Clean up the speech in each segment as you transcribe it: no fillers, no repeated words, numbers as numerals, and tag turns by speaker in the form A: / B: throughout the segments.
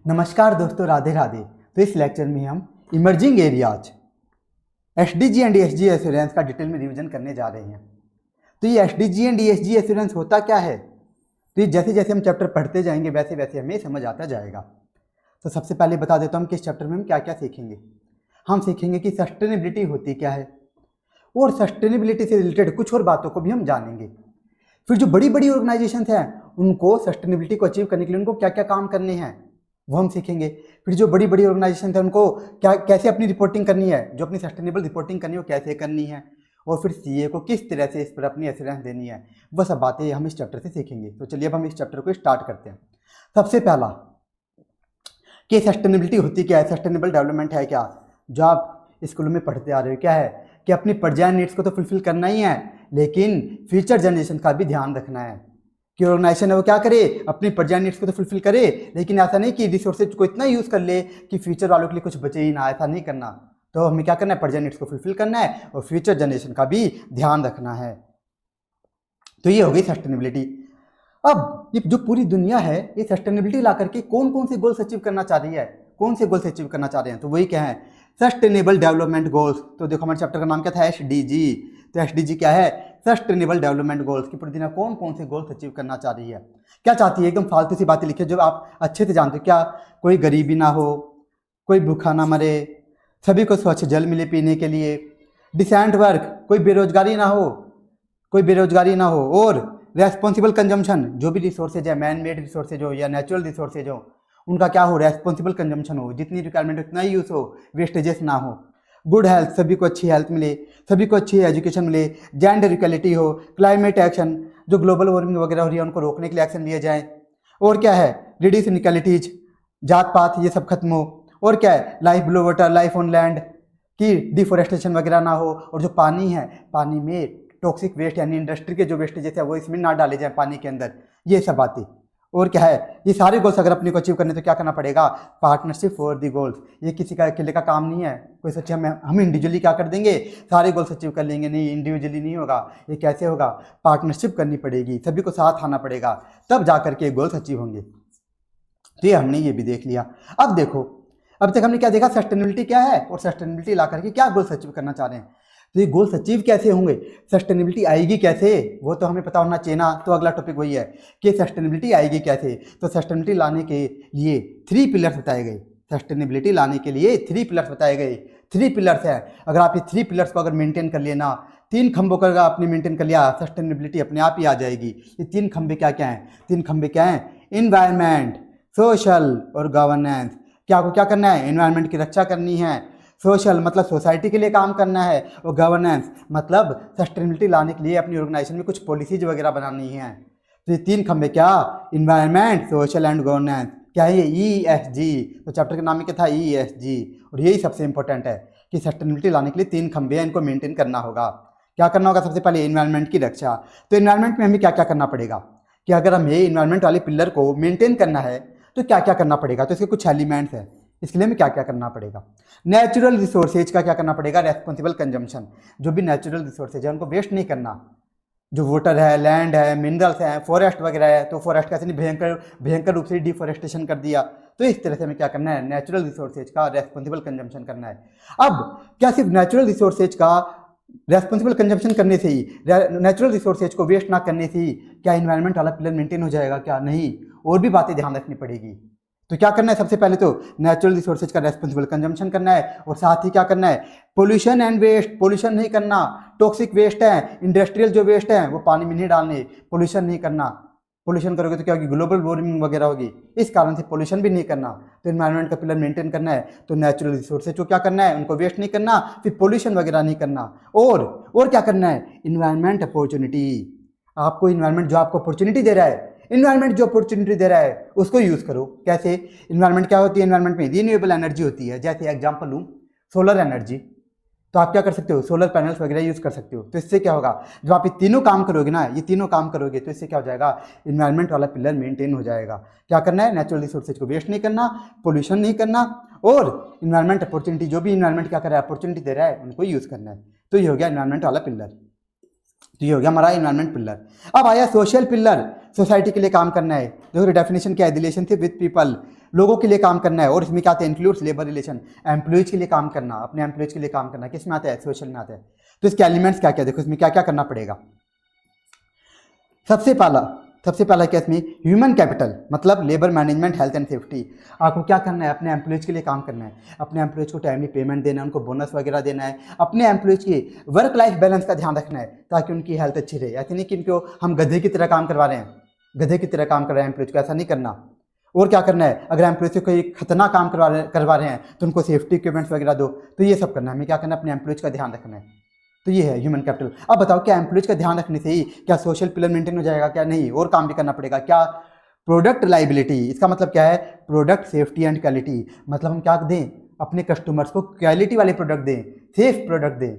A: नमस्कार दोस्तों, राधे राधे। तो इस लेक्चर में हम emerging areas SDG and ESG assurance का डिटेल में रिवीजन करने जा रहे हैं। तो ये एसडीजी एंड ईएसजी एश्योरेंस होता क्या है, तो ये जैसे जैसे हम चैप्टर पढ़ते जाएंगे वैसे वैसे हमें समझ आता जाएगा। तो सबसे पहले बता देता हूँ कि इस चैप्टर में हम क्या क्या सीखेंगे। हम सीखेंगे कि सस्टेनेबिलिटी होती क्या है और सस्टेनेबिलिटी से रिलेटेड कुछ और बातों को भी हम जानेंगे। फिर जो बड़ी बड़ी ऑर्गेनाइजेशन हैं उनको सस्टेनेबिलिटी को अचीव करने के लिए उनको क्या क्या काम करने हैं वो हम सीखेंगे। फिर जो बड़ी बड़ी ऑर्गेनाइजेशन है उनको क्या कैसे अपनी रिपोर्टिंग करनी है, जो अपनी सस्टेनेबल रिपोर्टिंग करनी है वो कैसे करनी है, और फिर सीए को किस तरह से इस पर अपनी एश्योरेंस देनी है, वह सब बातें हम इस चैप्टर से सीखेंगे। तो चलिए अब हम इस चैप्टर को स्टार्ट करते हैं। सबसे पहला कि सस्टेनेबिलिटी होती क्या है, सस्टेनेबल डेवलपमेंट है क्या, जो आप स्कूलों में पढ़ते आ रहे हो। क्या है कि अपनी प्रेजेंट नीड्स को तो फुलफिल करना ही है, लेकिन फ्यूचर जनरेशन का भी ध्यान रखना है कि ऑर्गेनाइजेशन है वो क्या करे, अपनी प्रेजेंट नीड्स को तो फुलफिल करे, लेकिन ऐसा नहीं कि रिसोर्सेज को इतना यूज़ कर ले कि फ्यूचर वालों के लिए कुछ बचे ही ना। ऐसा नहीं करना। तो हमें क्या करना है, प्रेजेंट नीड्स को फुलफिल करना है और फ्यूचर जनरेशन का भी ध्यान रखना है। तो ये हो गई सस्टेनेबिलिटी। अब ये जो पूरी दुनिया है ये सस्टेनेबिलिटी ला करके कौन कौन से गोल्स अचीव करना चाह रही है, कौन से गोल्स अचीव करना चाह रहे हैं, तो वही क्या है, सस्टेनेबल डेवलपमेंट गोल्स। तो देखो हमारे चैप्टर का नाम क्या था, एसडीजी। तो एसडीजी क्या है, सस्टेनेबल डेवलपमेंट गोल्स की पूरी दुनिया कौन कौन से गोल्स अचीव करना चाह रही है, क्या चाहती है। एकदम फालतू सी बातें लिखी है जो आप अच्छे से जानते हो। क्या, कोई गरीबी ना हो, कोई भूखा ना मरे, सभी को स्वच्छ जल मिले पीने के लिए, डिसेंट वर्क, कोई बेरोजगारी ना हो, और रेस्पॉन्सिबल कंजम्पशन, जो भी रिसोर्सेज है, मैन मेड रिसोर्सेज हो या नेचुरल रिसोर्सेज हो, उनका क्या हो, रेस्पॉन्सिबल कंजम्पशन हो, जितनी रिक्वायरमेंट उतना ही यूज़ हो, वेस्टेजेस ना हो। गुड हेल्थ, सभी को अच्छी हेल्थ मिले, सभी को अच्छी एजुकेशन मिले, जेंडर इक्वलिटी हो, क्लाइमेट एक्शन, जो ग्लोबल वार्मिंग वगैरह हो रही है उनको रोकने के लिए एक्शन लिए जाएँ। और क्या है, रिड्यूस इनइक्वालिटीज, जात पात ये सब खत्म हो। और क्या है, life below water, life on land की डिफोरेस्टेशन वगैरह ना हो। और जो पानी है, पानी में टॉक्सिक वेस्ट यानी इंडस्ट्री के जो वेस्टेजेस है वो इसमें ना डाले जाए पानी के अंदर, ये सब बातें। और क्या है, ये सारे गोल्स अगर अपने को अचीव करने तो क्या करना पड़ेगा, पार्टनरशिप फॉर दी गोल्स। ये किसी का अकेले का काम नहीं है, कोई सोचे हम इंडिविजुअली क्या कर देंगे सारे गोल्स अचीव कर लेंगे, नहीं, इंडिविजुअली नहीं होगा। ये कैसे होगा, पार्टनरशिप करनी पड़ेगी, सभी को साथ आना पड़ेगा, तब जा करके गोल्स अचीव होंगे। तो ये हमने ये भी देख लिया। अब देखो, अब तक हमने क्या देखा, सस्टेनेबिलिटी क्या है और सस्टेनेबिलिटी ला करके क्या गोल्स अचीव करना चाह रहे हैं। तो ये गोल्स अचीव कैसे होंगे, सस्टेनेबिलिटी आएगी कैसे, वो तो हमें पता होना चाहिए ना। तो अगला टॉपिक वही है कि सस्टेनेबिलिटी आएगी कैसे। तो सस्टेनेबिलिटी लाने के लिए 3 पिलर्स बताए गए। सस्टेनेबिलिटी लाने के लिए 3 पिलर्स बताए गए। 3 पिलर्स हैं, अगर आप ये 3 पिलर्स को अगर मेंटेन कर लिए ना, 3 खंभों को अगर आपने मेंटेन कर लिया, सस्टेनेबिलिटी अपने आप ही आ जाएगी। ये 3 खंभे क्या क्या हैं, 3 खंभे क्या हैं, इन्वायरमेंट, सोशल और गवर्नेंस। क्या आपको क्या करना है, इन्वायरमेंट की रक्षा करनी है, सोशल मतलब सोसाइटी के लिए काम करना है, और गवर्नेंस मतलब सस्टेनेबिलिटी लाने के लिए अपनी ऑर्गेनाइजेशन में कुछ पॉलिसीज वगैरह बनानी है। तो ये 3 खंभे क्या, इन्वायरमेंट, सोशल एंड गवर्नेंस, क्या है ये, ईएसजी। तो चैप्टर का नाम ही क्या था, ईएसजी। और यही सबसे इंपॉर्टेंट है कि सस्टेनेबिलिटी लाने के लिए 3 खंभे हैं, इनको मेंटेन करना होगा। क्या करना होगा, सबसे पहले इन्वायरमेंट की रक्षा। तो इन्वायरमेंट में हमें क्या क्या करना पड़ेगा, कि अगर हमें इन्वायरमेंट वाले पिलर को मेंटेन करना है तो क्या क्या करना पड़ेगा। तो इसके कुछ एलिमेंट्स हैं, इसके लिए हमें क्या क्या करना पड़ेगा। नेचुरल रिसोर्सेज का क्या करना पड़ेगा, रेस्पॉन्सिबल कंजम्पशन, जो भी नेचुरल रिसोर्सेज है उनको वेस्ट नहीं करना। जो वाटर है, लैंड है, मिनरल्स हैं, फॉरेस्ट वगैरह है, तो फॉरेस्ट कैसे नहीं भयंकर रूप से डिफोरेस्टेशन कर दिया। तो इस तरह से हमें क्या करना है, नेचुरल रिसोर्सेज का रेस्पॉन्सिबल कंजम्पशन करना है। अब क्या सिर्फ नेचुरल रिसोर्सेज का रेस्पॉन्सिबल कंजम्पशन करने से ही, नेचुरल रिसोर्सेज को वेस्ट ना करने से ही क्या इन्वायरमेंट वाला पिलर मेंटेन हो जाएगा, क्या नहीं, और भी बातें ध्यान रखनी पड़ेगी। तो क्या करना है, सबसे पहले तो नेचुरल रिसोर्सेज का रेस्पॉन्सिबल कंजम्पशन करना है, और साथ ही क्या करना है, पोल्यूशन एंड वेस्ट, पोल्यूशन नहीं करना। टॉक्सिक वेस्ट है, इंडस्ट्रियल जो वेस्ट है वो पानी में नहीं डालने, पोल्यूशन नहीं करना। पोल्यूशन करोगे तो क्या होगी, ग्लोबल वार्मिंग वगैरह होगी, इस कारण से पोल्यूशन भी नहीं करना। तो एनवायरनमेंट का पिलर मेंटेन करना है, तो नेचुरल रिसोर्सेज को क्या करना है, उनको वेस्ट नहीं करना, फिर पोल्यूशन वगैरह नहीं करना। और क्या करना है, इन्वायरमेंट अपॉर्चुनिटी। आपको इन्वायरमेंट जो आपको अपॉर्चुनिटी दे रहा है, इन्वायरमेंट जो अपॉर्चुनिटी दे रहा है उसको यूज़ करो। कैसे, इन्वायरमेंट क्या होती है, इन्वायरमेंट में रिन्यूएबल एनर्जी होती है। जैसे एग्जांपल लूँ, सोलर एनर्जी, तो आप क्या कर सकते हो, सोलर पैनल्स वगैरह यूज़ कर सकते हो। तो इससे क्या होगा, जब आप ये तीनों काम करोगे ना, ये तीनों काम करोगे तो इससे क्या हो जाएगा, इन्वायरमेंट वाला पिलर मेंटेन हो जाएगा। क्या करना है, नेचुरल रिसोर्सेज को वेस्ट नहीं करना, पोल्यूशन नहीं करना, और इन्वायरमेंट अपॉर्चुनिटी, जो भी इन्वायरमेंट क्या कर रहा है, अपॉर्चुनिटी दे रहा है, उनको यूज़ करना है। तो ये हो गया इन्वायरमेंट वाला पिलर। तो ये हो गया हमारा इन्वायरमेंट पिलर। अब आया सोशल पिलर, सोसाइटी के लिए काम करना है। देखो डेफिनेशन क्या है, रिलेशनशिप विद पीपल, लोगों के लिए काम करना है। और इसमें क्या आता है, इंक्लूड्स लेबर रिलेशन, एम्प्लॉयज के लिए काम करना, अपने एम्प्लॉयज के लिए काम करना, किस में आता है, सोशल में आता है। तो इसके एलिमेंट्स क्या क्या, देखो इसमें क्या क्या करना पड़ेगा। सबसे पहला क्या इसमें, ह्यूमन कैपिटल, मतलब labour management, health and safety. आपको क्या करना है, अपने एम्प्लॉयज के लिए काम करना है, अपने एम्प्लॉयज को टाइमली पेमेंट देना है, उनको बोनस वगैरह देना है, अपने एम्प्लॉयज की वर्क लाइफ बैलेंस का ध्यान रखना है ताकि उनकी हेल्थ अच्छी रहे। ऐसे नहीं कि इनको हम गधे की तरह काम करवा रहे हैं, गधे की तरह काम कर रहे हैं एम्प्लॉयज को, ऐसा नहीं करना। और क्या करना है, अगर एम्प्लॉयज से कोई खतरनाक काम करवा रहे हैं तो उनको सेफ्टी इक्विपमेंट्स वगैरह दो। तो ये सब करना है, हमें क्या करना है, अपने एम्प्लॉयज का ध्यान रखना है। तो ये है ह्यूमन कैपिटल। अब बताओ, क्या एम्प्लॉयज का ध्यान रखने से ही क्या सोशल पिलर मेंटेन हो जाएगा, क्या नहीं, और काम भी करना पड़ेगा। क्या, प्रोडक्ट रिलायबिलिटी, इसका मतलब क्या है, प्रोडक्ट सेफ्टी एंड क्वालिटी, मतलब हम क्या दें, अपने कस्टमर्स को क्वालिटी वाले प्रोडक्ट दें, सेफ प्रोडक्ट दें।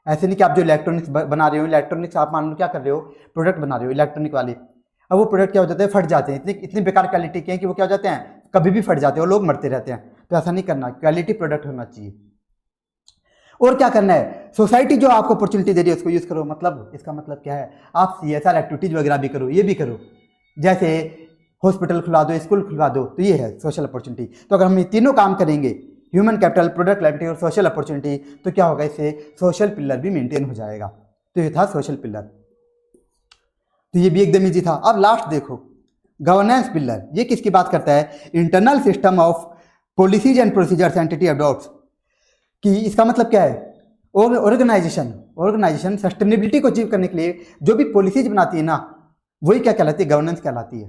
A: ऐसे नहीं कि आप जो इलेक्ट्रॉनिक्स बना रहे हो, इलेक्ट्रॉनिक्स आप मान लो क्या कर रहे हो, प्रोडक्ट बना रहे हो इलेक्ट्रॉनिक वाले, अब वो प्रोडक्ट क्या हो जाते हैं, फट जाते हैं, इतनी बेकार क्वालिटी के हैं कि वो क्या हो जाते हैं, कभी भी फट जाते हैं और लोग मरते रहते हैं। तो ऐसा नहीं करना, क्वालिटी प्रोडक्ट होना चाहिए। और क्या करना है, सोसाइटी जो आपको अपॉर्चुनिटी दे रही है उसको यूज करो। मतलब इसका मतलब क्या है, आप CSR एक्टिविटीज वगैरह भी करो, ये भी करो, जैसे हॉस्पिटल खुला दो, स्कूल खुलवा दो। तो ये है सोशल अपॉर्चुनिटी। तो अगर हम ये तीनों काम करेंगे, ह्यूमन कैपिटल, प्रोडक्ट लाइबिलिटी और सोशल अपॉर्चुनिटी, तो क्या होगा, इससे सोशल पिलर भी मेंटेन हो जाएगा। तो ये था सोशल पिलर, तो ये भी एकदम ईजी था। अब लास्ट देखो, गवर्नेंस पिलर, ये किसकी बात करता है, internal system of policies and procedures entity adopts, कि इसका मतलब क्या है, ऑर्गेनाइजेशन सस्टेनेबिलिटी को अचीव करने के लिए जो भी पॉलिसीज बनाती है ना, वही क्या कहलाती है, गवर्नेंस कहलाती है।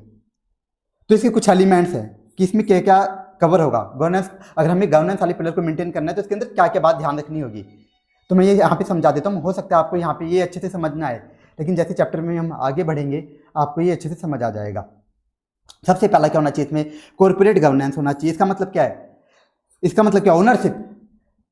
A: तो इसके कुछ एलिमेंट्स हैं कि इसमें क्या क्या कवर होगा। गवर्नेंस, अगर हमें गवर्नेंस वाले पिलर को मेंटेन करना है तो इसके अंदर क्या क्या बात ध्यान रखनी होगी। तो मैं ये यहाँ पे समझा देता हूँ, हो सकता है आपको यहाँ पे ये अच्छे से समझना है, लेकिन जैसे चैप्टर में हम आगे बढ़ेंगे आपको ये अच्छे से समझ आ जाएगा। सबसे पहला क्या होना चाहिए इसमें, कॉर्पोरेट गवर्नेंस होना चाहिए। इसका मतलब क्या है, इसका मतलब क्या, ओनरशिप,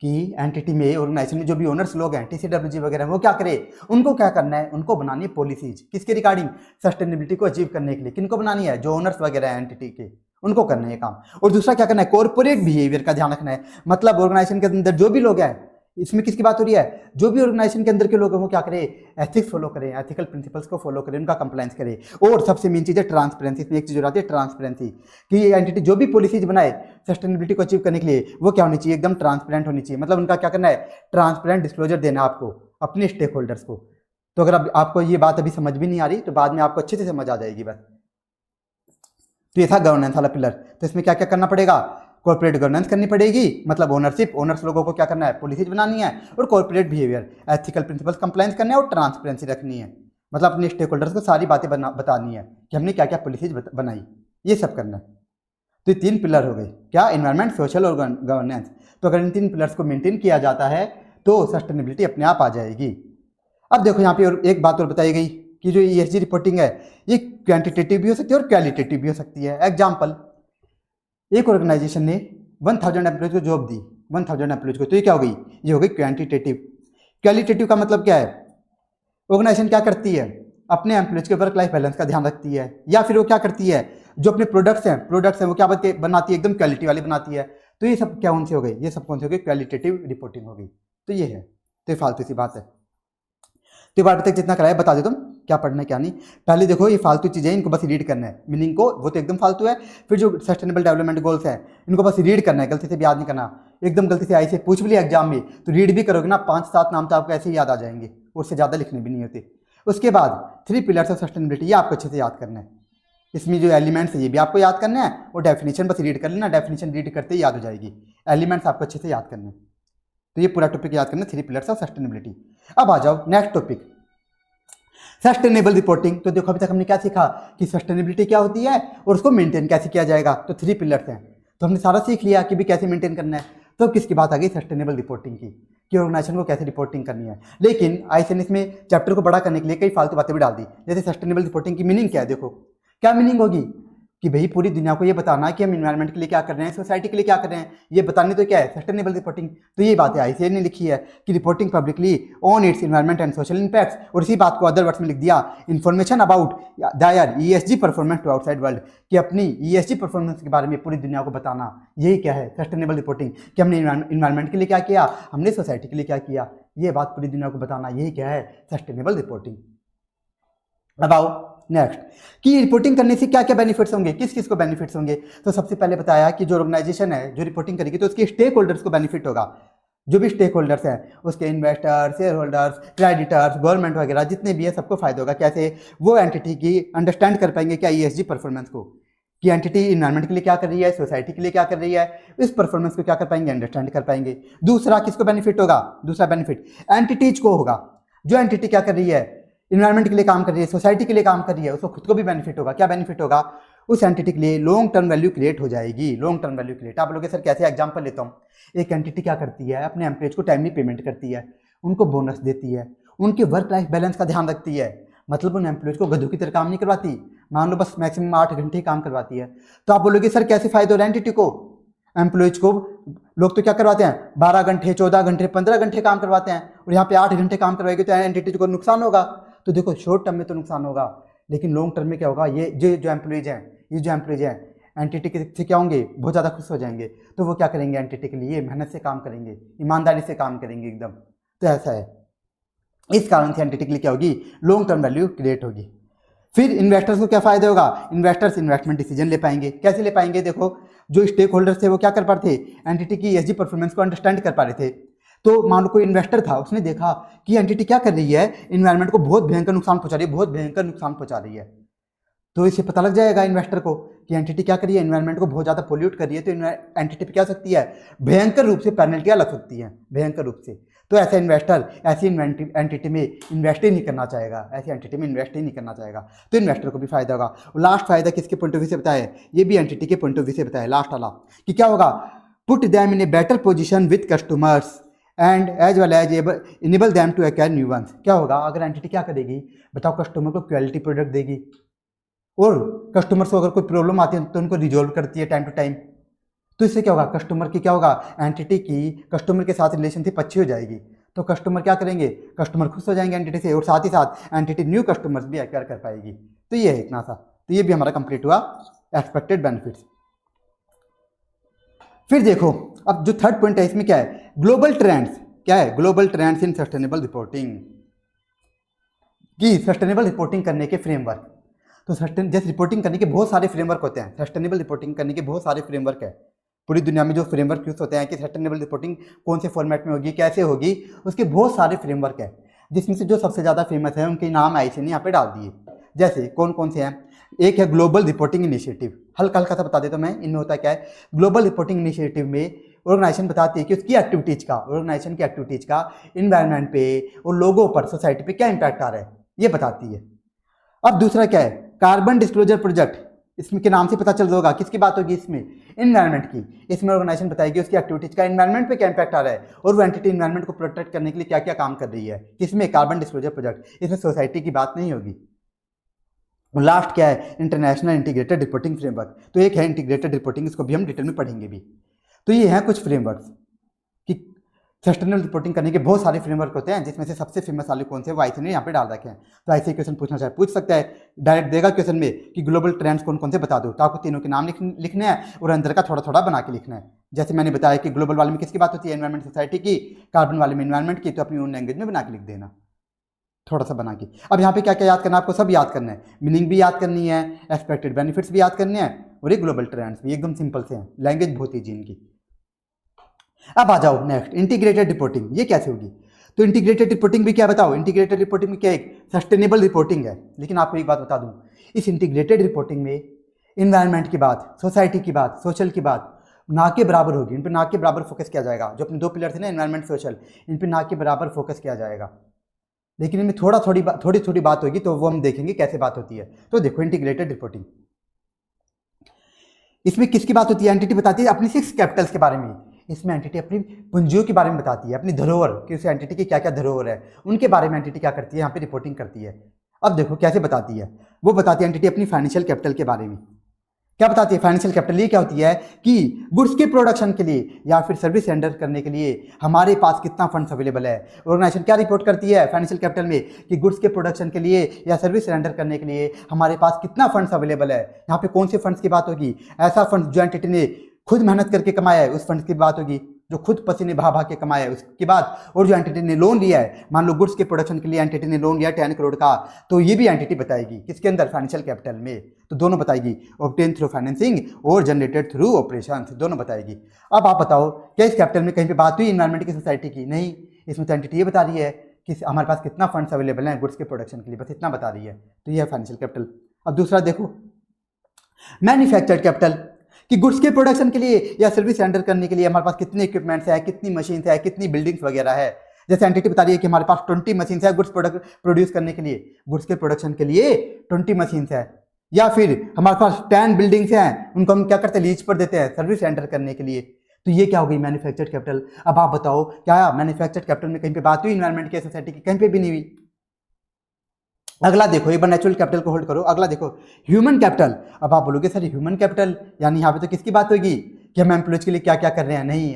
A: कि एंटिटी में, ऑर्गेनाइजेशन में जो भी ओनर्स लोग हैं, TCWG वगैरह, वो क्या करे, उनको क्या करना है, उनको बनानी है पॉलिसीज, किसके रिगार्डिंग, सस्टेनेबिलिटी को अचीव करने के लिए। किनको बनानी है, जो ओनर्स वगैरह हैं एंटिटी के, उनको करना है काम। और दूसरा क्या करना है, कॉर्पोरेट बिहेवियर का ध्यान रखना है। मतलब ऑर्गेनाइजेशन के अंदर जो भी लोग हैं, इसमें किसकी बात हो रही है, जो भी ऑर्गेनाइजेशन के अंदर के लोग हैं वो क्या करें, एथिक्स फॉलो करें, एथिकल प्रिंसिपल्स को फॉलो करें, उनका कंप्लायंस करें। और सबसे मेन चीज़ है ट्रांसपेरेंसी। इसमें एक चीज़ हो जाती है ट्रांसपेरेंसी, कि ये एंटिटी जो भी पॉलिसीज बनाए सस्टेनेबिलिटी को अचीव करने के लिए, वो क्या होनी चाहिए, एकदम ट्रांसपेरेंट होनी चाहिए। मतलब उनका क्या करना है, ट्रांसपेरेंट डिस्क्लोजर देना आपको, अपने स्टेक होल्डर्स को। तो अगर आपको ये बात अभी समझ भी नहीं आ रही तो बाद में आपको अच्छे से समझ आ जाएगी बस। तो ये था गवर्नेंस वाला पिलर। तो इसमें क्या क्या करना पड़ेगा, कॉर्पोरेट गवर्नेंस करनी पड़ेगी, मतलब ओनरशिप, ओनर्स लोगों को क्या करना है, पॉलिसीज बनानी है। और corporate behaviour, ethical principles compliance करना है और ट्रांसपेरेंसी रखनी है। मतलब अपने स्टेक होल्डर्स को सारी बातें बतानी है कि हमने क्या क्या पॉलिसीज बनाई, ये सब करना है। तो ये 3 पिलर हो गए, क्या, एनवायरमेंट, सोशल और गवर्नेंस। तो अगर इन 3 पिलर्स को मेंटेन किया जाता है तो सस्टेनेबिलिटी अपने आप आ जाएगी। अब देखो यहाँ पे और एक बात और बताई गई कि जो ESG रिपोर्टिंग है ये क्वांटिटेटिव भी हो सकती है और क्वालिटेटिव भी हो सकती है। एग्जाम्पल, एक ऑर्गेनाइजेशन ने 1000 एम्प्लॉयज को जॉब दी, 1000 एम्प्लॉयज को, तो ये क्या हो गई, ये हो गई क्वांटिटेटिव। क्वालिटेटिव का मतलब क्या है, ऑर्गेनाइजेशन क्या करती है, अपने एम्प्लॉयज के वर्क लाइफ बैलेंस का ध्यान रखती है, या फिर वो क्या करती है, जो अपने प्रोडक्ट्स हैं वो क्या बनाती है, एकदम क्वालिटी वाली बनाती है। तो ये सब क्या कौन से हो गए, ये सब कौन से हो गए, क्वालिटेटिव रिपोर्टिंग हो गई। तो ये है, तो फालतू सी बात है। तो बार तक जितना कराया बता दे तुम क्या पढ़ना है क्या नहीं। पहले देखो ये फालतू चीज़ें, इनको बस रीड करना है, मीनिंग को, वो तो एकदम फालतू है। फिर जो सस्टेनेबल डेवलपमेंट गोल्स हैं इनको बस रीड करना है, गलती से भी याद नहीं करना। एकदम गलती से आई से पूछ भी लिया एग्जाम में तो रीड भी करोगे ना, 5-7 नाम तो आपको ऐसे ही याद आ जाएंगे, और उससे ज़्यादा लिखने भी नहीं होते। उसके बाद 3 पिलर्स ऑफ सस्टेनेबिलिटी, ये आपको अच्छे से याद करना है। इसमें जो एलिमेंट्स है ये भी आपको याद करना है, और डेफिनेशन बस रीड कर लेना, डेफिनेशन रीड करते ही याद हो जाएगी। एलिमेंट्स आपको अच्छे से याद करने हैं। तो ये पूरा टॉपिक याद करना, 3 पिलर्स ऑफ सस्टेनेबिलिटी। अब आ जाओ नेक्स्ट टॉपिक, सस्टेनेबल रिपोर्टिंग। तो देखो अभी तक हमने क्या सीखा कि सस्टेनेबिलिटी क्या होती है और उसको मेंटेन कैसे किया जाएगा। तो 3 पिलर्स हैं, तो हमने सारा सीख लिया कि भी कैसे मेंटेन करना है। तो किसकी बात आ गई, सस्टेनेबल रिपोर्टिंग की, कि ऑर्गेनाइजेशन को कैसे रिपोर्टिंग करनी है। लेकिन ICSE ने इसमें चैप्टर को बड़ा करने के लिए कई फालतू बातें भी डाल दी। जैसे सस्टेनेबल रिपोर्टिंग की मीनिंग क्या है, देखो क्या मीनिंग होगी कि भाई पूरी दुनिया को ये बताना है कि हम इन्वायरमेंट के लिए क्या कर रहे हैं, सोसाइटी के लिए क्या कर रहे हैं, ये बतानी तो क्या है, सस्टेनेबल रिपोर्टिंग। तो ये बातें ICSE ने लिखी है कि reporting publicly on its environment and social impacts, और इसी बात को अदर वर्ड्स में लिख दिया, information about their ESG performance to outside world, कि अपनी ESG परफॉर्मेंस के बारे में पूरी दुनिया को बताना। यही क्या है सस्टेनेबल रिपोर्टिंग, कि हमने इन्वायरमेंट के लिए क्या किया, हमने सोसाइटी के लिए क्या किया, ये बात पूरी दुनिया को बताना, यही क्या है सस्टेनेबल रिपोर्टिंग। अब आओ नेक्स्ट कि रिपोर्टिंग करने से क्या क्या बेनिफिट्स होंगे, किस किस को बेनिफिट्स होंगे। तो सबसे पहले बताया कि जो ऑर्गेनाइजेशन है जो रिपोर्टिंग करेगी तो उसके स्टेक होल्डर्स को बेनिफिट होगा। जो भी स्टेक होल्डर्स हैं उसके investors, share holders, creditors, government वगैरह जितने भी है सबको फायदा होगा। कैसे? वो एंटिटी की अंडरस्टैंड कर पाएंगे क्या ESG परफॉर्मेंस को, कि एंटिटी इन्वायरमेंट के लिए क्या कर रही है, सोसाइटी के लिए क्या कर रही है, इस परफॉर्मेंस को क्या कर पाएंगे, अंडरस्टैंड कर पाएंगे। दूसरा किसको बेनिफिट होगा? दूसरा बेनिफिट एंटिटीज को होगा। जो एंटिटी क्या कर रही है, इन्वायरमेंट के लिए काम कर रही है, सोसाइटी के लिए काम कर रही है, उसको खुद को भी बेनिफिट होगा। क्या बेनिफिट होगा? उस एंटिटी के लिए लॉन्ग टर्म वैल्यू क्रिएट हो जाएगी। लॉन्ग टर्म वैल्यू क्रिएट, आप लोग सर कैसे? एग्जांपल लेता हूँ। एक एंटिटी क्या करती है, अपने एम्प्लॉयज को टाइमली पेमेंट करती है, उनको बोनस देती है, उनके वर्क लाइफ बैलेंस का ध्यान रखती है, मतलब उन एम्प्लॉयज को गधों की तरह काम नहीं करवाती, मान लो बस मैक्सिमम 8 घंटे ही काम करवाती है। तो आप बोलोगे सर कैसे फायदा हो रहा है एंटिटी को? एम्प्लॉयज को लोग तो क्या करवाते हैं, 12 घंटे, 14 घंटे, 15 घंटे काम करवाते हैं, और यहाँ पे 8 घंटे काम करवाएंगे तो एंटिटी को नुकसान होगा। तो देखो शॉर्ट टर्म में तो नुकसान होगा, लेकिन लॉन्ग टर्म में क्या होगा, ये जो एम्प्लॉयज हैं एंटिटी से क्या होंगे, बहुत ज़्यादा खुश हो जाएंगे। तो वो क्या करेंगे, एंटिटी के लिए मेहनत से काम करेंगे, ईमानदारी से काम करेंगे एकदम। तो ऐसा है, इस कारण से एंटिटी के लिए क्या होगी, लॉन्ग टर्म वैल्यू क्रिएट होगी। फिर इन्वेस्टर्स को क्या फायदा होगा? इन्वेस्टर्स इन्वेस्टमेंट डिसीजन ले पाएंगे। कैसे ले पाएंगे? देखो जो स्टेक होल्डर्स थे वो क्या कर पा रहे थे, एंटिटी की ESG परफॉर्मेंस को अंडरस्टैंड कर पा रहे थे। तो मान लो कोई इन्वेस्टर था, उसने देखा कि एंटिटी क्या कर रही है, इन्वायरमेंट को बहुत भयंकर नुकसान पहुंचा रही है, बहुत भयंकर नुकसान पहुंचा रही है। तो इसे पता लग जाएगा इन्वेस्टर को कि एंटिटी क्या कर रही है, इन्वायरमेंट को बहुत ज़्यादा पोल्यूट कर रही है, तो एंटिटी पे क्या सकती है, भयंकर रूप से पेनल्टियाँ लग सकती हैं, भयंकर रूप से। तो ऐसा इन्वेस्टर ऐसी एंटिटी में इन्वेस्ट ही नहीं करना चाहेगा, ऐसी एंटिटी में इन्वेस्ट ही नहीं करना चाहेगा। तो इन्वेस्टर को भी फायदा होगा। और लास्ट फायदा किसके पॉइंट ऑफ व्यू से बताया, ये भी एंटिटी के पॉइंट ऑफ व्यू से बताया लास्ट वाला, कि क्या होगा, put them in a better position with customers and as well as enable them to acquire new ones. क्या होगा अगर एंटिटी क्या करेगी, बताओ, कस्टमर को क्वालिटी प्रोडक्ट देगी, और कस्टमर्स को अगर कोई प्रॉब्लम आती है तो उनको रिजॉल्व करती है टाइम टू टाइम। तो इससे क्या होगा, कस्टमर की क्या होगा, एंटिटी की कस्टमर के साथ रिलेशनशिप अच्छी हो जाएगी। तो कस्टमर क्या करेंगे, कस्टमर खुश हो जाएंगे एंटिटी से, और साथ ही साथ एंटिटी न्यू कस्टमर्स भी एक्वायर कर पाएगी। तो ये है इतना सा, तो ये भी हमारा कंप्लीट हुआ एक्सपेक्टेड बेनिफिट्स। फिर देखो अब जो थर्ड पॉइंट है इसमें क्या है, ग्लोबल ट्रेंड्स। क्या है, global trends in sustainable reporting, की सस्टेनेबल रिपोर्टिंग करने के फ्रेमवर्क। तो जैसे रिपोर्टिंग करने के बहुत सारे फ्रेमवर्क होते हैं, सस्टेनेबल रिपोर्टिंग करने के बहुत सारे फ्रेमवर्क है। पूरी दुनिया में जो फ्रेमवर्क यूज होते हैं कि सस्टेनेबल रिपोर्टिंग कौन से फॉर्मेट में होगी, कैसे होगी, उसके बहुत सारे फ्रेमवर्क है, जिसमें से जो सबसे ज़्यादा फेमस है उनके नाम ऐसे नहीं यहाँ पे डाल दिए। जैसे कौन कौन से हैं, एक है ग्लोबल रिपोर्टिंग इनिशिएटिव, हल्का हल्का सा बता देता हूँ मैं, इनमें होता क्या है, ग्लोबल रिपोर्टिंग इनिशिएटिव में ऑर्गेनाइजेशन बताती है कि उसकी एक्टिविटीज़ का, ऑर्गेनाइजेशन की एक्टिविटीज़ का इन्वायरमेंट पे और लोगों पर, सोसाइटी पे क्या इम्पैक्ट आ रहा है, ये बताती है। अब दूसरा क्या है, कार्बन डिस्क्लोजर प्रोजेक्ट, इसमें के नाम से पता चल जाएगा किसकी बात होगी, इसमें इन्वायरमेंट की। इसमें ऑर्गेनाइजेशन बताएगी उसकी एक्टिविटीज का इन्वायरमेंट पे क्या इंपैक्ट आ रहा है, और वो एंटिटी इन्वायरमेंट को प्रोटेक्ट करने के लिए क्या क्या काम कर रही है, किसमें, कार्बन डिस्क्लोजर प्रोजेक्ट। इसमें सोसाइटी की बात नहीं होगी। और लास्ट क्या है, इंटरनेशनल इंटीग्रेटेड रिपोर्टिंग फ्रेमवर्क। तो एक है इंटीग्रेटेड रिपोर्टिंग, इसको भी हम डिटेल में पढ़ेंगे भी। तो ये हैं कुछ फ्रेमवर्क्स कि सस्टेनेबल रिपोर्टिंग करने के बहुत सारे फ्रेमवर्क होते हैं, जिसमें से सबसे फेमस वाले कौन से, वो आईसी ने यहाँ पे डाल रखे हैं। तो ऐसे क्वेश्चन पूछना चाहे पूछ सकता है, डायरेक्ट देगा क्वेश्चन में कि ग्लोबल ट्रेंड्स कौन कौन से बता दो, तो आपको तीनों के नाम लिखने हैं और अंदर का थोड़ा थोड़ा बना के लिखना है। जैसे मैंने बताया कि ग्लोबल वाले में किसकी बात होती है, एनवायरमेंट सोसाइटी की, कार्बन वाले में एनवायरमेंट की, तो अपनी ओन लैंग्वेज में बना के लिख देना, थोड़ा सा बना के। अब यहाँ पे क्या क्या याद करना है आपको, सब याद करना है, मीनिंग भी याद करनी है, एक्सपेक्टेड बेनिफिट्स भी याद करने हैं, और ये ग्लोबल ट्रेंड्स भी एकदम सिंपल से हैं, लैंग्वेज बहुत ईजी इनकी। अब आ जाओ नेक्स्ट, इंटीग्रेटेड रिपोर्टिंग, ये कैसे होगी। तो इंटीग्रेटेड रिपोर्टिंग भी क्या बताओ, इंटीग्रेटेड रिपोर्टिंग में क्या एक सस्टेनेबल रिपोर्टिंग है। लेकिन आपको एक बात बता दूं, इस इंटीग्रेटेड रिपोर्टिंग में इन्वायरमेंट की बात, सोसाइटी की बात, सोशल की बात ना के बराबर होगी, इन पर ना के बराबर फोकस किया जाएगा। जो अपने दो पिलर थे ना, इन्वायरमेंट सोशल, इन पर ना के बराबर फोकस किया जाएगा। लेकिन इनमें थोड़ी थोड़ी बात होगी, तो वो हम देखेंगे कैसे बात होती है। तो देखो इंटीग्रेटेड रिपोर्टिंग, इसमें किसकी बात होती है, एंटिटी बताती है अपनी 6 कैपिटल्स के बारे में। इसमें एंटिटी अपनी पूंजियों के बारे में बताती है, अपनी धरोहर कि उस एंटिटी की क्या क्या धरोहर है, उनके बारे में एंटिटी क्या करती है, यहाँ पे रिपोर्टिंग करती है। अब देखो कैसे बताती है, वो बताती है एंटिटी अपनी फाइनेंशियल कैपिटल के बारे में। क्या बताती है, फाइनेंशियल कैपिटल ये क्या होती है कि गुड्स के प्रोडक्शन के लिए या फिर सर्विस रेंडर करने के लिए हमारे पास कितना फंड्स अवेलेबल है। ऑर्गेनाइजेशन क्या रिपोर्ट करती है फाइनेंशियल कैपिटल में, कि गुड्स के प्रोडक्शन के लिए या सर्विस रेंडर करने के लिए हमारे पास कितना फंड्स अवेलेबल है। यहाँ पे कौन से फंड्स की बात होगी, ऐसा फंड जो एंटिटी ने खुद मेहनत करके कमाया है, उस फंड की बात होगी। जो खुद पसीने बहा बहा के कमाया है उसके बाद, और जो एंटिटी ने लोन लिया है, मान लो गुड्स के प्रोडक्शन के लिए एंटिटी ने लोन लिया 10 करोड़ का, तो ये भी एंटिटी बताएगी किसके अंदर, फाइनेंशियल कैपिटल में। तो दोनों बताएगी, ऑब्टेन थ्रू फाइनेंसिंग और जनरेटेड थ्रू ऑपरेशंस, दोनों बताएगी। अब आप बताओ क्या इस कैपिटल में कहीं पे बात हुई इन्वायरमेंट की, सोसाइटी की? नहीं, इसमें तो एंटिटी ये बता रही है कि हमारे पास कितना फंड्स अवेलेबल हैं गुड्स के प्रोडक्शन के लिए, बस इतना बता रही है। तो ये है फाइनेंशियल कैपिटल। अब दूसरा देखो मैन्युफैक्चर्ड कैपिटल, कि गुड्स के प्रोडक्शन के लिए या सर्विस रेंडर करने के लिए हमारे पास कितने इक्विपमेंट्स है, कितनी मशीन्स है, कितनी बिल्डिंग्स वगैरह है। जैसे एंटिटी बता रही है कि हमारे पास 20 मशीन्स है गुड्स प्रोडक्ट प्रोड्यूस करने के लिए, गुड्स के प्रोडक्शन के लिए 20 मशीन्स है, या फिर हमारे पास 10 बिल्डिंग्स हैं, उनको हम क्या करते हैं, लीज पर देते हैं सर्विस रेंडर करने के लिए। तो ये क्या हो गई, मैन्युफैक्चर्ड कैपिटल। अब आप बताओ क्या मैन्युफैक्चर्ड कैपिटल में कहीं पे बात हुई इन्वायरमेंट की, सोसाइटी की? कहीं पे भी नहीं हुई। अगला देखो, एक बार नेचुरल कैपिटल को होल्ड करो। अगला देखो ह्यूमन कैपिटल। अब आप बोलोगे सर ह्यूमन कैपिटल यानी यहाँ पे तो किसकी बात होगी कि हम एम्प्लॉयज के लिए क्या क्या कर रहे हैं? नहीं,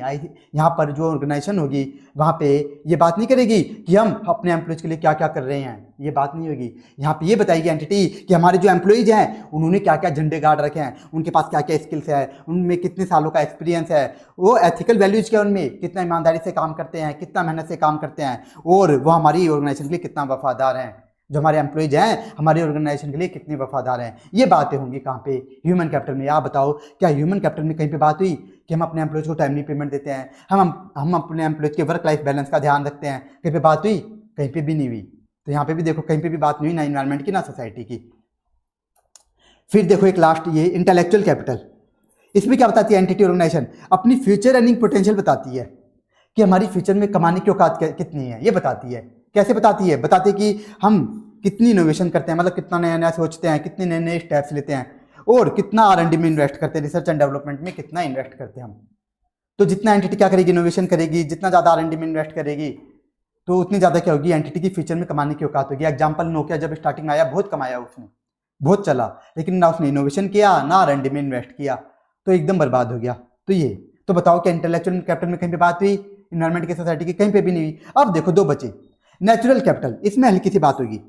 A: यहाँ पर जो ऑर्गेनाइजेशन होगी वहाँ पे ये बात नहीं करेगी कि हम अपने एम्प्लॉयज के लिए क्या क्या कर रहे हैं, ये बात नहीं होगी। यहाँ पे ये बताएगी एंटिटी कि हमारे जो एम्प्लॉयज हैं उन्होंने क्या क्या झंडे गाड़ रखे हैं, उनके पास क्या क्या स्किल्स है, उनमें कितने सालों का एक्सपीरियंस है, वो एथिकल वैल्यूज क्या उनमें, कितना ईमानदारी से काम करते हैं, कितना मेहनत से काम करते हैं, और वो हमारी ऑर्गेनाइजेशन के लिए कितना वफादार हैं, जो हमारे एम्प्लॉयज हैं हमारे ऑर्गेनाइजेशन के लिए कितने वफादार हैं। ये बातें होंगी कहाँ पे, ह्यूमन कैपिटल में। आप बताओ क्या ह्यूमन कैपिटल में कहीं पे बात हुई कि हम अपने एम्प्लॉयज को टाइमली पेमेंट देते हैं, हम अपने एम्प्लॉयज के वर्क लाइफ बैलेंस का ध्यान रखते हैं? कहीं पे बात हुई? कहीं पे भी नहीं हुई। तो यहाँ पे भी देखो कहीं पे भी बात नहीं हुई, ना इन्वायरमेंट की ना सोसाइटी की। फिर देखो एक लास्ट ये इंटेलेक्चुअल कैपिटल। इसमें क्या बताती है एंटिटी ऑर्गेनाइजेशन, अपनी फ्यूचर अर्निंग पोटेंशियल बताती है कि हमारी फ्यूचर में कमाने की औकात कितनी है, ये बताती है। कैसे बताती है? बताती है कि हम कितनी इनोवेशन करते हैं, मतलब कितना नया नया सोचते हैं, कितने नए नए स्टेप्स लेते हैं, और कितना R&D में इन्वेस्ट करते हैं, रिसर्च एंड डेवलपमेंट में कितना इन्वेस्ट करते हैं हम। तो जितना एंटिटी क्या करेगी, इनोवेशन करेगी, जितना ज़्यादा R&D में इन्वेस्ट करेगी, तो उतनी ज़्यादा क्या होगी, एंटिटी की फ्यूचर में कमाने की औकात होगी। एग्जाम्पल नोकिया जब स्टार्टिंग में आया बहुत कमाया उसने, बहुत चला, लेकिन ना उसने इनोवेशन किया ना R&D में इन्वेस्ट किया, तो एकदम बर्बाद हो गया। तो ये तो बताओ क्या इंटेलेक्चुअल कैपिटल में कहीं पे बात हुई इन्वायरमेंट की, सोसाइटी की? कहीं पे भी नहीं हुई। अब देखो दो बचे, नेचुरल कैपिटल। इसमें हल्की सी बात होगी।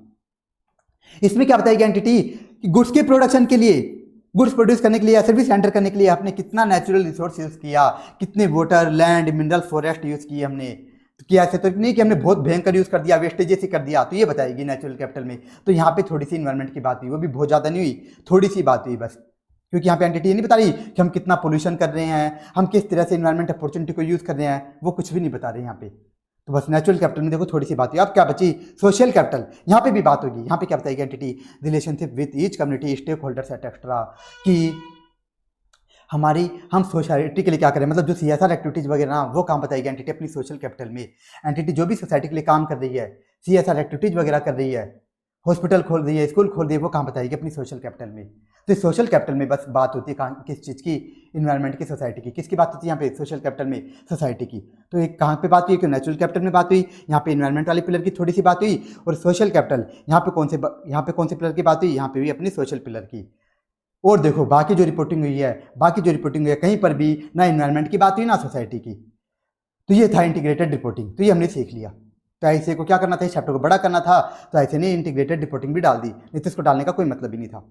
A: इसमें क्या बताएगी एंटिटी कि गुड्स के प्रोडक्शन के लिए, गुड्स प्रोड्यूस करने के लिए या सर्विस रेंडर करने के लिए आपने कितना नेचुरल रिसोर्स यूज किया, कितने water, land, mineral, forest use किए हमने। तो क्या ऐसे तो नहीं कि हमने बहुत भयंकर यूज कर दिया, वेस्टेज जैसे कर दिया। तो ये बताएगी नेचुरल कैपिटल में। तो यहाँ पे थोड़ी सी इन्वायरमेंट की बात हुई, वो भी बहुत ज़्यादा नहीं हुई, थोड़ी सी बात हुई बस, क्योंकि यहाँ पे एंटिटी ये नहीं बता रही कि हम कितना पोल्यूशन कर रहे हैं, हम किस तरह से इन्वायरमेंट अपॉर्चुनिटी को यूज कर रहे हैं, वो कुछ भी नहीं बता रहे यहाँ पे। तो बस नेचुरल कैपिटल में देखो थोड़ी सी बात हुई। अब क्या बची, सोशल कैपिटल। यहाँ पे भी बात होगी। यहाँ पे क्या बताएगी entity, relationship with each community, stakeholders et cetera, कि हम सोसाइटी के लिए क्या करें, मतलब जो CSR एक्टिविटीज़ वगैरह ना, वो काम बताएगी एंटिटी अपनी सोशल कैपिटल में। एंटिटी जो भी सोसाइटी के लिए काम कर रही है, CSR एक्टिविटीज़ वगैरह कर रही है, हॉस्पिटल खोल रही है, स्कूल खोल रही है, वो कहाँ बताएगी अपनी सोशल कैपिटल में। तो सोशल कैपिटल में बस बात होती है कहाँ, किस चीज़ की, इन्वायरमेंट की, सोसाइटी की। किसकी बात होती है यहाँ पे, सोशल कैपिटल में, सोसाइटी की। तो एक कहाँ पे बात हुई कि नेचुरल कैपिटल में बात हुई, यहाँ पे इन्वायरमेंट वाले पिलर की थोड़ी सी बात हुई, और सोशल कैपिटल यहाँ पे कौन से पिलर की बात हुई, यहाँ पे भी अपनी सोशल पिलर की। और देखो बाकी जो रिपोर्टिंग हुई है, कहीं पर भी ना इन्वायरमेंट की बात हुई ना सोसाइटी की। तो ये था इंटीग्रेटेड रिपोर्टिंग। तो ये हमने सीख लिया। तो ऐसे को क्या करना था, इस चैप्टर को बड़ा करना था, तो ऐसे नहीं इंटीग्रेटेड रिपोर्टिंग भी डाल दी, नहीं तो इसको डालने का कोई मतलब ही नहीं था।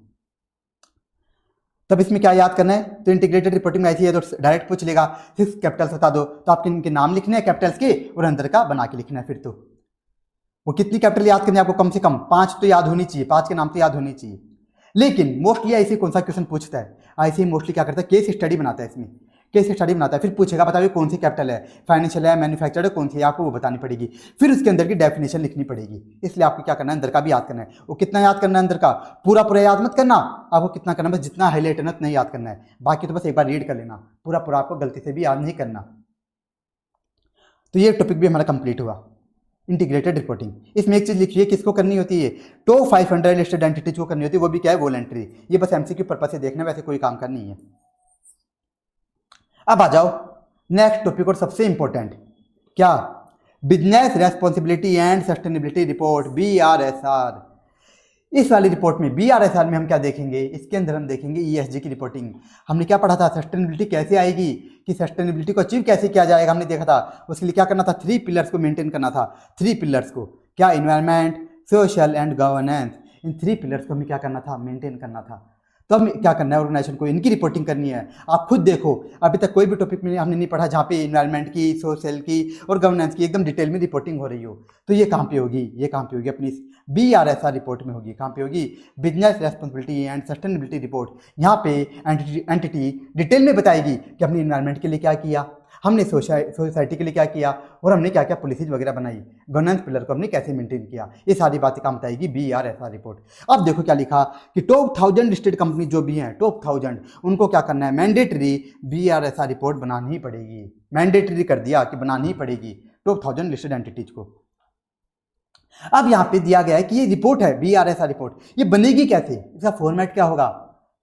A: तब इसमें क्या याद करना है, तो इंटीग्रेटेड रिपोर्टिंग में ऐसी है तो डायरेक्ट पूछ लेगा 6 कैपिटल्स बता दो, तो आपके इनके नाम लिखने हैं कैपिटल्स के, और अंदर का बना के लिखना है। फिर तो वो कितनी कैपिटल याद करनी है आपको, कम से कम 5 तो याद होनी चाहिए, 5 के नाम तो याद होने चाहिए। लेकिन मोस्टली ऐसे कौन सा क्वेश्चन पूछता है, ऐसे ही मोस्टली क्या करता है, केस स्टडी बनाता है। इसमें केस स्टडी बनाता है, फिर पूछेगा बताइए कौन सी कैपिटल है, फाइनेंशियल है, मैन्युफैक्चर्ड है, कौन सी है, आपको वो बतानी पड़ेगी। फिर उसके अंदर की डेफिनेशन लिखनी पड़ेगी। इसलिए आपको क्या करना है, अंदर का भी याद करना है। वो कितना याद करना है अंदर का, पूरा याद मत करना, आपको कितना करना है, बस जितना हाईलाइट है ना उतना याद करना है, बाकी तो बस एक बार रीड कर लेना, पूरा आपको गलती से भी याद नहीं करना। तो ये टॉपिक भी हमारा कंप्लीट हुआ, इंटीग्रेटेड रिपोर्टिंग। इसमें एक चीज लिखी है, किसको करनी होती है, टॉप 500 लिस्टेड एंटिटीज को करनी होती है, वो भी क्या है, वॉलंटरी। ये बस MCQ पर्पस से देखना, वैसे कोई काम का नहीं है। अब आ जाओ नेक्स्ट टॉपिक और सबसे इंपॉर्टेंट, क्या, business responsibility and sustainability report, BRSR। इस वाली रिपोर्ट में BRSR में हम क्या देखेंगे, इसके अंदर हम देखेंगे ESG की रिपोर्टिंग। हमने क्या पढ़ा था, सस्टेनेबिलिटी कैसे आएगी, कि सस्टेनेबिलिटी को अचीव कैसे किया जाएगा, हमने देखा था। उसके लिए क्या करना था, 3 पिलर्स को मेंटेन करना था। 3 पिलर्स को क्या, environment, social and governance, in 3 pillars को हमें क्या करना था, मेंटेन करना था। तो हमें क्या करना है, ऑर्गेनाइजेशन को इनकी रिपोर्टिंग करनी है। आप खुद देखो, अभी तक कोई भी टॉपिक में हमने नहीं पढ़ा जहाँ पे इन्वायरमेंट की, सोशल की और गवर्नेंस की एकदम डिटेल में रिपोर्टिंग हो रही हो। तो ये कहाँ पे होगी, ये कहाँ पे होगी, अपनी BRSR रिपोर्ट में होगी। कहाँ पे होगी, business responsibility and sustainability report. यहाँ पे एंटिटी डिटेल में बताएगी कि हमने इन्वायरमेंट के लिए क्या किया, हमने सोसाइटी के लिए क्या किया और हमने क्या क्या पॉलिसीज वगैरह बनाई, गवर्नेंस पिलर को हमने कैसे मेंटेन किया, ये सारी बातें काम बताएगी BRSR रिपोर्ट। अब देखो क्या लिखा कि टॉप 1000 लिस्टेड कंपनी जो भी हैं, टॉप 1000, उनको क्या करना है, मैंडेटरी BRSR रिपोर्ट बनानी ही पड़ेगी। मैंडेटरी कर दिया कि बनानी ही पड़ेगी टॉप 1000 लिस्टेड एंटिटीज को। अब यहाँ पे दिया गया है कि ये रिपोर्ट है BRSR रिपोर्ट, ये बनेगी कैसे, इसका फॉर्मेट क्या होगा।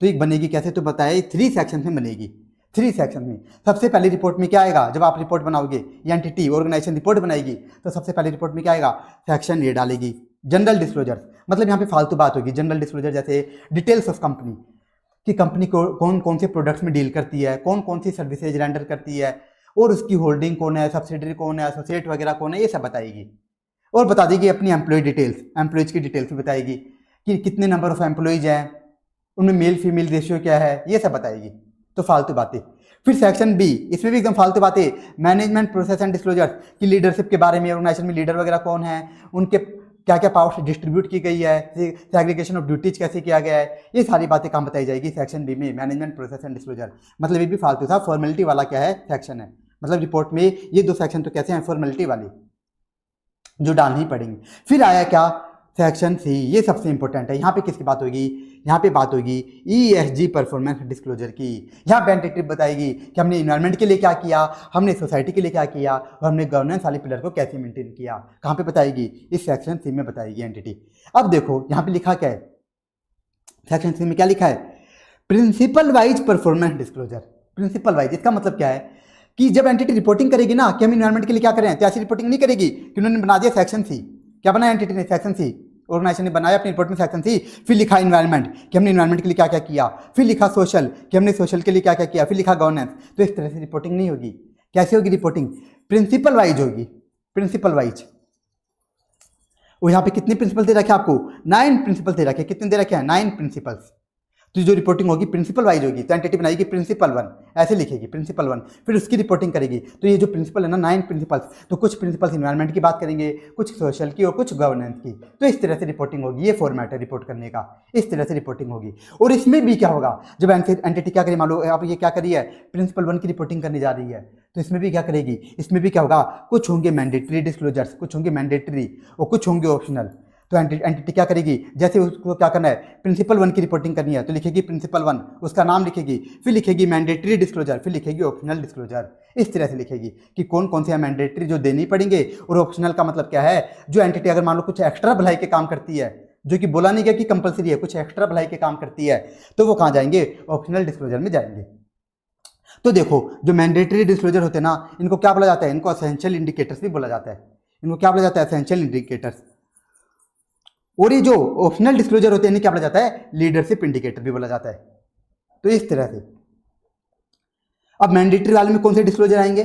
A: तो ये बनेगी कैसे, तो बताया 3 सेक्शन में बनेगी। 3 सेक्शन में सबसे पहले रिपोर्ट में क्या आएगा, जब आप रिपोर्ट बनाओगे, ये एंटिटी ऑर्गेनाइजेशन रिपोर्ट बनाएगी, तो सबसे पहले रिपोर्ट में क्या आएगा, सेक्शन ये डालेगी जनरल डिस्क्लोजर। मतलब यहाँ पे फालतू बात होगी। जनरल डिस्क्लोजर जैसे डिटेल्स ऑफ कंपनी, कि कंपनी को कौन कौन से प्रोडक्ट्स में डील करती है, कौन कौन सी सर्विसेज रेंडर करती है, और उसकी होल्डिंग कौन है, सब्सिडरी कौन है, एसोसिएट वगैरह कौन है, ये सब बताएगी। और बता देगी अपनी एम्प्लॉय डिटेल्स, एम्प्लॉयज की डिटेल्स भी बताएगी कि कितने नंबर ऑफ एम्प्लॉयज हैं, उनमें मेल फीमेल रेशियो क्या है, ये सब बताएगी। तो फालतू बातें। फिर सेक्शन B, इसमें भी एकदम फालतू बातें, मैनेजमेंट प्रोसेस एंड डिस्क्लोजर, की लीडरशिप के बारे में, ऑर्गेनाइजेशन में लीडर वगैरह कौन है, उनके क्या क्या पावर्स डिस्ट्रीब्यूट की गई है, सेग्रीगेशन ऑफ ड्यूटीज कैसे किया गया है, ये सारी बातें काम बताई जाएगी सेक्शन B में, मैनेजमेंट प्रोसेस एंड डिस्क्लोजर। मतलब ये भी फालतू था, फॉर्मेलिटी वाला क्या है सेक्शन है। मतलब रिपोर्ट में ये 2 सेक्शन तो कैसे हैं, फॉर्मेलिटी वाली, जो डालनी पड़ेंगे। फिर आया क्या, सेक्शन C, ये सबसे इंपॉर्टेंट है। यहाँ पे किसकी बात होगी, यहाँ पे बात होगी ESG परफॉर्मेंस डिस्क्लोजर की। यहाँ पे एंटिटी बताएगी कि हमने इन्वायरमेंट के लिए क्या किया, हमने सोसाइटी के लिए क्या किया, और हमने गवर्नेंस वाले पिलर को कैसे मेंटेन किया। कहाँ पे बताएगी, इस सेक्शन C में बताएगी एंटिटी। अब देखो यहाँ पे लिखा क्या है, सेक्शन C में क्या लिखा है, principle wise performance disclosure. Principle wise, इसका मतलब क्या है कि जब एंटिटी रिपोर्टिंग करेगी ना कि हम इन्वायरमेंट के लिए क्या करें, तो ऐसी रिपोर्टिंग नहीं करेगी कि उन्होंने बना दिया सेक्शन C। क्या बनाया एंटिटी ने, सेक्शन C, ऑर्गेनाइजेशन ने बनाया अपनी रिपोर्ट में सेक्शन C, फिर लिखा इन्वायरमेंट कि हमने इन्वायरमेंट के लिए क्या क्या किया, फिर लिखा सोशल कि हमने सोशल के लिए क्या क्या किया, फिर लिखा गवर्नेंस। तो इस तरह से रिपोर्टिंग नहीं होगी। कैसे होगी रिपोर्टिंग, प्रिंसिपल वाइज होगी, प्रिंसिपल वाइज। और यहाँ पे कितने प्रिंसिपल दे रखे आपको, 9 प्रिंसिपल दे रखे। कितने दे रखे हैं, 9 प्रिंसिपल्स। तो जो रिपोर्टिंग होगी प्रिंसिपल वाइज होगी, तो एंटिटी बनाएगी प्रिंसिपल 1, ऐसे लिखेगी प्रिंसिपल 1, फिर उसकी रिपोर्टिंग करेगी। तो ये जो प्रिंसिपल है ना, 9 प्रिंसिपल्स, तो कुछ प्रिंसिपल्स इन्वायरमेंट की बात करेंगे, कुछ सोशल की और कुछ गवर्नेंस की। तो इस तरह से रिपोर्टिंग होगी, ये फॉर्मेट है रिपोर्ट करने का, इस तरह से रिपोर्टिंग होगी। और इसमें भी क्या होगा, जब एंटिटी क्या करेगी, मान लो आप ये क्या करी है, प्रिंसिपल 1 की रिपोर्टिंग करने जा रही है, तो इसमें भी क्या करेगी, इसमें भी क्या होगा, कुछ होंगे मैंडेटरी डिस्क्लोजर्स, कुछ होंगे मैंडेटरी और कुछ होंगे ऑप्शनल। तो एंटिटी क्या करेगी, जैसे उसको क्या करना है, प्रिंसिपल 1 की रिपोर्टिंग करनी है, तो लिखेगी प्रिंसिपल 1, उसका नाम लिखेगी, फिर लिखेगी मैंडेटरी डिस्क्लोजर, फिर लिखेगी ऑप्शनल डिस्क्लोजर। इस तरह से लिखेगी कि कौन कौन से मैंडेटरी जो देनी पड़ेंगे, और ऑप्शनल का मतलब क्या है, जो एंटिटी अगर मान लो कुछ एक्स्ट्रा भलाई के काम करती है, जो कि बोला नहीं गया कि कंपलसरी है, कुछ एक्स्ट्रा भलाई के काम करती है, तो वो कहाँ जाएंगे, ऑप्शनल डिस्क्लोजर में जाएंगे। तो देखो जो मैंडेटरी डिस्क्लोजर होते हैं ना, इनको क्या बोला जाता है, इनको एसेंशियल इंडिकेटर्स भी बोला जाता है। इनको क्या बोला जाता है, एसेंशियल इंडिकेटर्स। और ये जो ऑप्शनल डिस्क्लोजर होते हैं इन्हें क्या बोला जाता है, लीडरशिप इंडिकेटर भी बोला जाता है। तो इस तरह से अब मैंडेटरी वाले में कौन से डिस्क्लोजर आएंगे,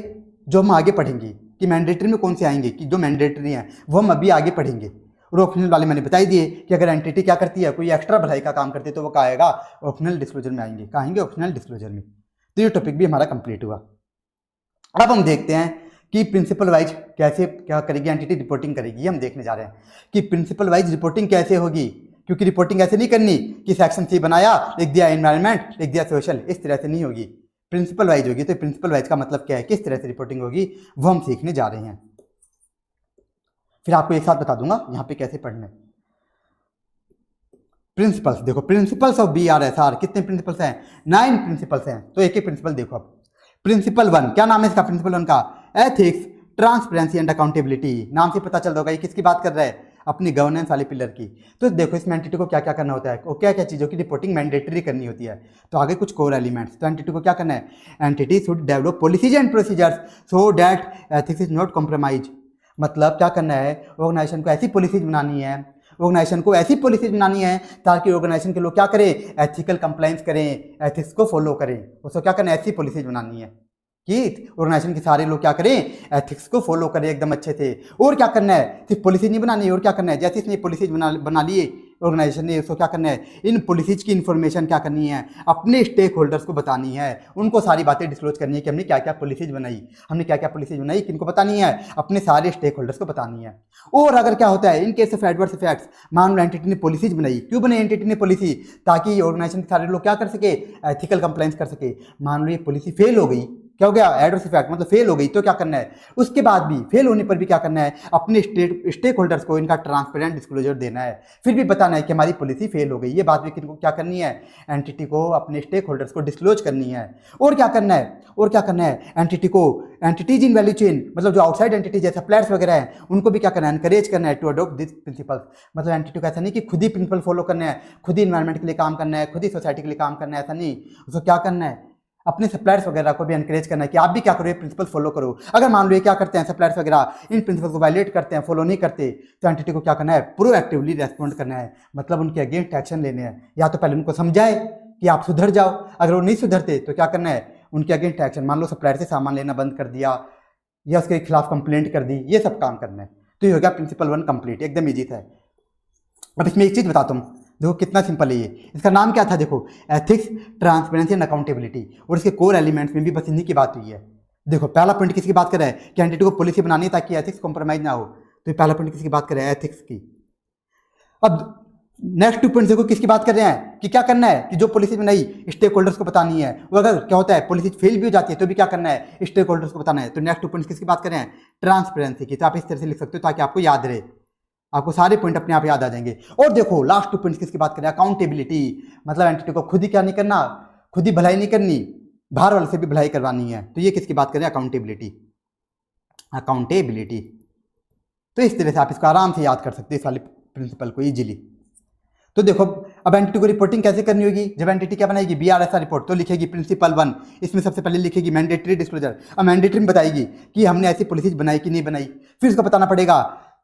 A: जो हम आगे पढ़ेंगे कि मैंडेटरी में कौन से आएंगे, कि जो मैंडेटरी हैं वो हम अभी आगे पढ़ेंगे। और ऑप्शनल वाले मैंने बता ही दिए कि अगर एंटिटी क्या करती है, कोई एक्स्ट्रा भलाई का काम करती है, तो वो कहाँ आएगा, ऑप्शनल डिस्क्लोजर में आएंगे। कहाँ आएंगे, ऑप्शनल डिस्क्लोजर में। तो ये टॉपिक भी हमारा कंप्लीट हुआ। अब हम देखते हैं कि प्रिंसिपल वाइज कैसे क्या करेगी एंटिटी, रिपोर्टिंग करेगी। हम देखने जा रहे हैं कि प्रिंसिपल वाइज रिपोर्टिंग कैसे होगी, क्योंकि रिपोर्टिंग ऐसे नहीं करनी कि सेक्शन C बनाया, लिख दिया एनवायरनमेंट, लिख दिया सोशल, इस तरह से नहीं होगी, प्रिंसिपल वाइज होगी। तो प्रिंसिपल वाइज का मतलब क्या है, किस तरह से रिपोर्टिंग होगी, वो हम सीखने जा रहे हैं। फिर आपको एक साथ बता दूंगा यहाँ पे कैसे पढ़ना है। प्रिंसिपल्स देखो, प्रिंसिपल्स ऑफ BRSR, कितने प्रिंसिपल्स हैं, 9 प्रिंसिपल्स हैं। तो एक एक प्रिंसिपल देखो। अब प्रिंसिपल 1, क्या नाम है इसका, प्रिंसिपल 1 का, एथिक्स, ट्रांसपेरेंसी एंड अकाउंटेबिलिटी। नाम से पता चल रहा होगा ये किसकी बात कर रहा है, अपनी गवर्नेंस वाले पिलर की। तो देखो इसमें एंटिटी को क्या क्या करना होता है, और क्या क्या चीज़ों की रिपोर्टिंग मैंडेटरी करनी होती है। तो आगे कुछ कोर एलिमेंट्स, तो एंटिटी को क्या करना है, entity should develop policies and procedures so that ethics is not compromise. मतलब क्या करना है, ऑर्गेनाइजेशन को ऐसी पॉलिसीज बनानी है, ऑर्गेनाइजेशन को ऐसी पॉलिसीज बनानी है ताकि ऑर्गेनाइजेशन के लोग क्या करें, एथिकल कंप्लाइंस करें, एथिक्स को फॉलो करें। उसको क्या करना है, ऐसी पॉलिसीज बनानी है कि ऑर्गेनाइजेशन के सारे लोग क्या करें, एथिक्स को फॉलो करें एकदम अच्छे से। और क्या करना है, सिर्फ पॉलिसी नहीं बनानी, और क्या करना है, जैसे इसने पॉलिसीज बना लिए, ऑर्गेनाइजेशन ने उसको क्या करना है, इन पॉलिसीज की इन्फॉर्मेशन क्या करनी है, अपने स्टेक होल्डर्स को बतानी है, उनको सारी बातें डिस्क्लोज करनी है कि हमने क्या क्या पॉलिसीज बनाई, किनको बतानी है, अपने सारे स्टेक होल्डर्स को बतानी है। और अगर क्या होता है, in case of adverse effects, मान लो एंटिटी ने पॉलिसीज बनाई, क्यों बनाई एंटिटी ने पॉलिसी, ताकि ऑर्गेनाइजेशन के सारे लोग क्या कर सके, एथिकल कंप्लायंस कर सके। मान लो ये पॉलिसी फेल हो गई, क्या हो गया, एडवर्स इफेक्ट मतलब फेल हो गई, तो क्या करना है, उसके बाद भी फेल होने पर भी क्या करना है, अपने स्टेक होल्डर्स को इनका ट्रांसपेरेंट डिस्क्लोजर देना है, फिर भी बताना है कि हमारी पॉलिसी फेल हो गई। ये बात भी किनको क्या करनी है, एंटिटी को, अपने स्टेक होल्डर्स को डिस्क्लोज करनी है। और क्या करना है, एंटिटी को, एंटिटीज इन वैल्यू चेन, मतलब जो आउटसाइड एंटिटी जैसे सप्लायर्स वगैरह हैं, उनको भी क्या करना है, एनकरेज करना है टू अडॉप्ट दिस प्रिंसिपल्स। मतलब एंटिटी को ऐसा नहीं कि खुद ही प्रिंसिपल फॉलो करना है, खुद ही इन्वायरमेंट के लिए काम करना है, खुद ही सोसाइटी के लिए काम करना है, ऐसा नहीं, उसको क्या करना है, अपने सप्लायर्स वगैरह को भी एनकरेज करना है कि आप भी क्या करो, ये प्रिंसिपल फॉलो करो। अगर मान लो ये क्या करते हैं, सप्लायर्स वगैरह इन प्रिंसिपल को वायलेट करते हैं, फॉलो नहीं करते, तो एंटिटी को क्या करना है, प्रोएक्टिवली रेस्पॉन्ड करना है, मतलब उनके अगेंस्ट एक्शन लेने हैं। या तो पहले उनको समझाए कि आप सुधर जाओ, अगर वो नहीं सुधरते तो क्या करना है, उनके अगेंस्ट एक्शन, मान लो सप्लायर से सामान लेना बंद कर दिया या उसके खिलाफ कंप्लेंट कर दी, ये सब काम करना है। तो ये हो गया प्रिंसिपल 1 कंप्लीट, एकदम ईजी था। अब इसमें एक चीज़ बताता हूँ, देखो कितना सिंपल है ये। इसका नाम क्या था, देखो एथिक्स, ट्रांसपेरेंसी एंड अकाउंटेबिलिटी, और इसके कोर एलिमेंट्स में भी बस इन्हीं की बात हुई है। देखो पहला पॉइंट किसकी बात कर रहा है कि एंटिटी को पॉलिसी बनानी है ताकि एथिक्स कॉम्प्रोमाइज ना हो, तो ये पहला पॉइंट किसकी बात कर रहा है, एथिक्स की। अब नेक्स्ट 2 पॉइंट देखो किसकी बात कर रहे हैं कि क्या करना है कि जो पॉलिसी बनाई स्टेक होल्डर्स को बतानी है, वो अगर क्या होता है पॉलिसी फेल भी हो जाती है तो भी क्या करना है, स्टेक होल्डर्स को बताना है। तो नेक्स्ट 2 पॉइंट्स किसकी बात कर रहे हैं, ट्रांसपेरेंसी की। तो आप इस तरह से लिख सकते हो ताकि आपको याद रहे, आपको सारे पॉइंट अपने आप याद आ जाएंगे। और देखो लास्ट 2 पॉइंट्स किसकी बात करें, अकाउंटेबिलिटी, मतलब एंटिटी को खुद ही क्या नहीं करना, खुद ही भलाई नहीं करनी, बाहर वाले से भी भलाई करवानी है। तो ये किसकी बात करें, अकाउंटेबिलिटी। तो इस तरह से आप इसको आराम से याद कर सकते हैं, इस वाले प्रिंसिपल को इजीली। तो देखो अब एंटिटी को रिपोर्टिंग कैसे करनी होगी, जब एंटिटी क्या बनाएगी, BRSR रिपोर्ट, तो लिखेगी प्रिंसिपल 1, इसमें सबसे पहले लिखेगी मैंडेटरी डिस्क्लोजर। अब मैंडेटरी में बताएगी कि हमने ऐसी पॉलिसीज बनाई कि नहीं बनाई, फिर उसको बताना पड़ेगा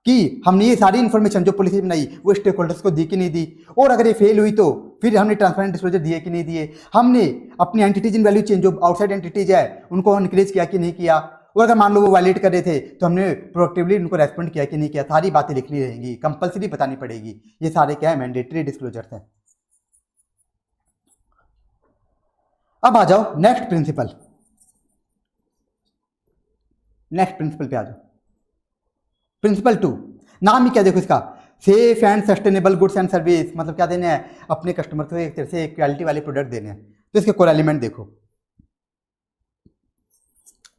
A: कि हमने ये सारी इन्फॉर्मेशन जो पॉलिसी बनाई वो स्टेक होल्डर्स को दी कि नहीं दी, और अगर ये फेल हुई तो फिर हमने ट्रांसपेरेंट डिस्क्लोजर दिए कि नहीं दिए, हमने अपनी एंटिटीज इन वैल्यू चेन जो आउटसाइड एंटिटीज है उनको एनकरेज किया कि नहीं किया, और अगर मान लो वो वायलेट कर रहे थे तो हमने प्रोएक्टिवली उनको रेस्पॉन्ड किया कि नहीं किया। सारी बातें लिखनी रहेंगी, कंपलसरी बतानी पड़ेगी। ये सारे क्या है, मैंडेटरी डिस्क्लोजर्स हैं। अब आ जाओ नेक्स्ट प्रिंसिपल पे आ जाओ, प्रिंसिपल 2। नाम ही क्या देखो इसका, safe and sustainable goods and service, मतलब क्या देने हैं, अपने कस्टमर को एक तरह से क्वालिटी वाले प्रोडक्ट देने हैं। तो इसके कोर एलिमेंट देखो,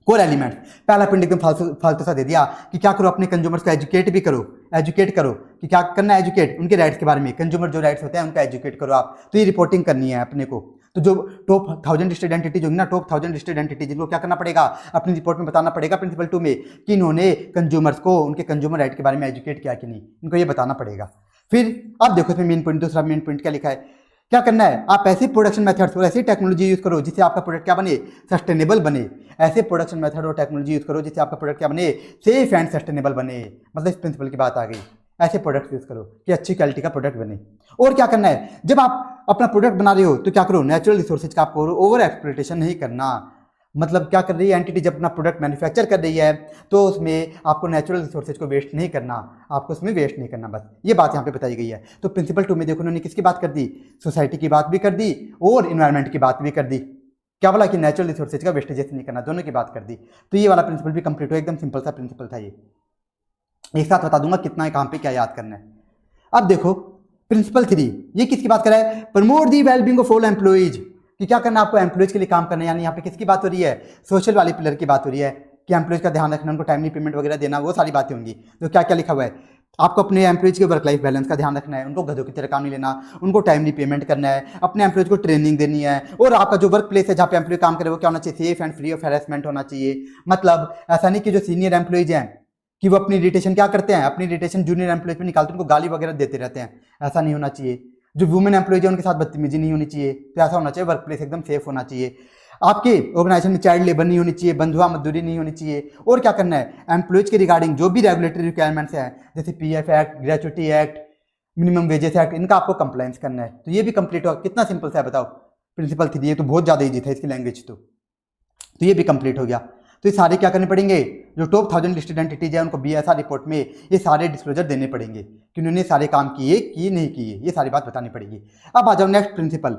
A: कोर एलिमेंट पहला पॉइंट एकदम फालतू सा दे दिया कि क्या करो, अपने कंज्यूमर्स को एजुकेट करो कि क्या करना है, एजुकेट उनके राइट्स के बारे में, कंज्यूमर जो राइट्स होते हैं उनका एजुकेट करो आप। तो ये रिपोर्टिंग करनी है अपने को। तो जो टॉप 1000 लिस्टेड एंटिटीज होंगी ना, टॉप 1000 लिस्टेड एंटिटीज, इनको क्या करना पड़ेगा, अपनी रिपोर्ट में बताना पड़ेगा प्रिंसिपल 2 में कि इन्होंने कंज्यूमर्स को उनके कंज्यूमर राइट के बारे में एजुकेट किया कि नहीं, इनको ये बताना पड़ेगा। फिर अब देखो इसमें मेन पॉइंट, दूसरा मेन पॉइंट क्या लिखा है, क्या करना है, आप ऐसे प्रोडक्शन मेथड्स और ऐसी टेक्नोलॉजी यूज करो जिससे आपका प्रोडक्ट क्या बने, सस्टेनेबल बने। ऐसे प्रोडक्शन मेथड और टेक्नोलॉजी यूज करो जिससे आपका प्रोडक्ट क्या बने, सेफ एंड सस्टेनेबल बने। मतलब इस प्रिंसिपल की बात आ गई, ऐसे प्रोडक्ट यूज करो कि अच्छी क्वालिटी का प्रोडक्ट बने। और क्या करना है, जब आप अपना प्रोडक्ट बना रहे हो तो क्या करो, नेचुरल रिसोर्सेज का आपको ओवर एक्सप्लॉयटेशन नहीं करना। मतलब क्या कर रही है एंटिटी, जब अपना प्रोडक्ट मैन्युफैक्चर कर रही है तो उसमें आपको नेचुरल रिसोर्सेज को वेस्ट नहीं करना, आपको उसमें वेस्ट नहीं करना, बस ये बात यहाँ पे बताई गई है। तो प्रिंसिपल 2 में देखो उन्होंने किसकी बात कर दी, सोसाइटी की बात भी कर दी और इन्वायरमेंट की बात भी कर दी। क्या बोला कि नेचुरल रिसोर्सेज का वेस्टेज नहीं करना, दोनों की बात कर दी। तो ये वाला प्रिंसिपल भी कंप्लीट हो, एकदम सिंपल सा प्रिंसिपल था ये। एक साथ बता दूंगा कितना है, कहाँ पे क्या याद करना है। अब देखो प्रिंसिपल 3, ये किसकी बात कर रहा है, promote the wellbeing of all employees, कि क्या करना आपको एम्प्लॉइज के लिए काम करना है। यानी यहाँ पे किसकी बात हो रही है, सोशल वाली पिलर की बात हो रही है कि एम्प्लॉइज का ध्यान रखना, उनको टाइमली पेमेंट वगैरह देना, वो सारी बातें होंगी। तो क्या क्या लिखा हुआ है, आपको अपने एम्प्लॉइज के वर्क लाइफ बैलेंस का ध्यान रखना है, उनको गधों की तरह काम नहीं लेना, उनको टाइमली पेमेंट करना है, अपने एम्प्लॉइज को ट्रेनिंग देनी है, और आपका जो वर्क प्लेस है जहाँ पे एम्प्लॉय काम करे वो क्या होना चाहिए, safe and free of harassment होना चाहिए। मतलब ऐसा नहीं कि जो सीनियर एम्प्लॉइज हैं कि वो अपनी इरिटेशन क्या करते हैं, अपनी इरिटेशन जूनियर एम्प्लॉयज पे निकालते हैं, उनको गाली वगैरह देते रहते हैं, ऐसा नहीं होना चाहिए। जो वुमेन एम्प्लॉयज है उनके साथ बदतमीजी नहीं होनी चाहिए। तो ऐसा होना चाहिए, वर्क प्लेस एकदम सेफ होना चाहिए। आपके ऑर्गेनाइजेशन में चाइल्ड लेबर नहीं होनी चाहिए, बंधुआ मजदूरी नहीं होनी चाहिए। और क्या करना है, एम्प्लॉयज के रिगार्डिंग जो भी रेगुलेटरी रिक्वायरमेंट्स हैं जैसे PF act, gratuity act, minimum wages act, इनका आपको कंप्लायंस करना है। तो ये भी कंप्लीट होगा। कितना सिंपल सा है बताओ, प्रिंसिपल 3, ये तो बहुत ज़्यादा ईजी था इसकी लैंग्वेज। तो ये भी कंप्लीट हो गया। तो ये सारे क्या करने पड़ेंगे, जो टॉप 1000 लिस्टेड एंटिटीज है उनको BISR रिपोर्ट में ये सारे डिस्क्लोजर देने पड़ेंगे कि उन्होंने सारे काम किए कि नहीं किए, ये सारी बात बतानी पड़ेगी। अब आ जाओ नेक्स्ट प्रिंसिपल,